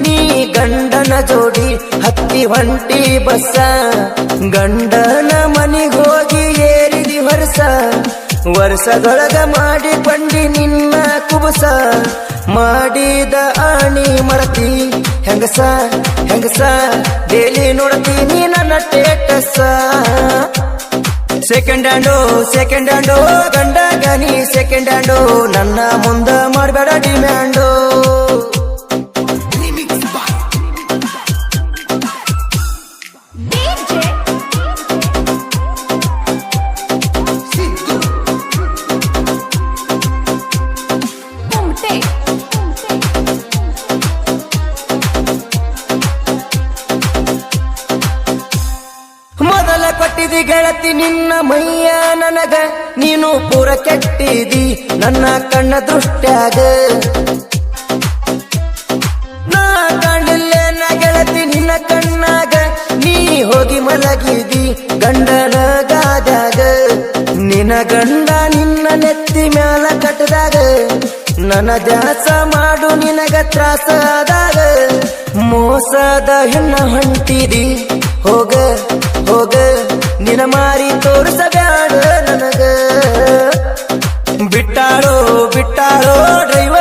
ನೀ ಗಂಡನ ಜೋಡಿ ಹತ್ತಿ ಹೊಂಟಿ ಬಸ್ಸ ಗಂಡನ ಮನಿಗ್ ಹೋಗಿ ಏರಿದಿ ಹೊರಸ ವರ್ಷದೊಳಗ ಮಾಡಿಕೊಂಡಿ ನಿನ್ನ ಕುಬಸ ಮಾಡಿದ ಆಣಿ ಮರತಿ ಹೆಂಗಸ ಹೆಂಗಸ ಡೇಲಿ ನೋಡ್ತೀನಿ ನನ್ನ ಟೇಟಸ ಸೆಕೆಂಡ್ ಹ್ಯಾಂಡು ಗಂಡಗ ನೀ ಸೆಕೆಂಡ್ ಹ್ಯಾಂಡು ನನ್ನ ಮುಂದ ಮಾಡಬೇಡ ಡಿಮ್ಯಾಂಡು Remix by Sidhu. ಮೊದಲ ಕೊಟ್ಟಿದಿ ಗೆಳತಿ ನಿನ್ನ ಮೈಯ ನನಗ ನೀನು ಪೂರ ಕೆಟ್ಟಿದಿ ನನ್ನ ಕಣ್ಣ ದೃಷ್ಟ್ಯಾಗ ನಾ ಕಾಣಿಲ್ಲ ನ ಗೆಳತಿ ನಿನ್ನ ಕಣ್ಣಾಗ ನೀ ಹೋಗಿ ಮಲಗಿದಿ ಗಂಡನ ಗಾದಾಗ ನಿನ್ನ ಗಂಡ ನಿನ್ನ ನೆತ್ತಿ ಮ್ಯಾಲ ಕಟ್ಟದಾಗ ನನ್ನ ದ್ಯಾಸ ಮಾಡು ನಿನಗ ತ್ರಾಸ ಆದಾಗ ಮೋಸದ ಹೆಣ್ಣ ಹೊಂಟಿದಿ ಹೋಗ ಹೋಗ ನಿನ ಮಾರಿ ತೋರಿಸಬ್ಯಾಡ ನನಗ ಬಿಟ್ಟಾಳೋ ಬಿಟ್ಟಾಳೋ ಡ್ರೈವರ್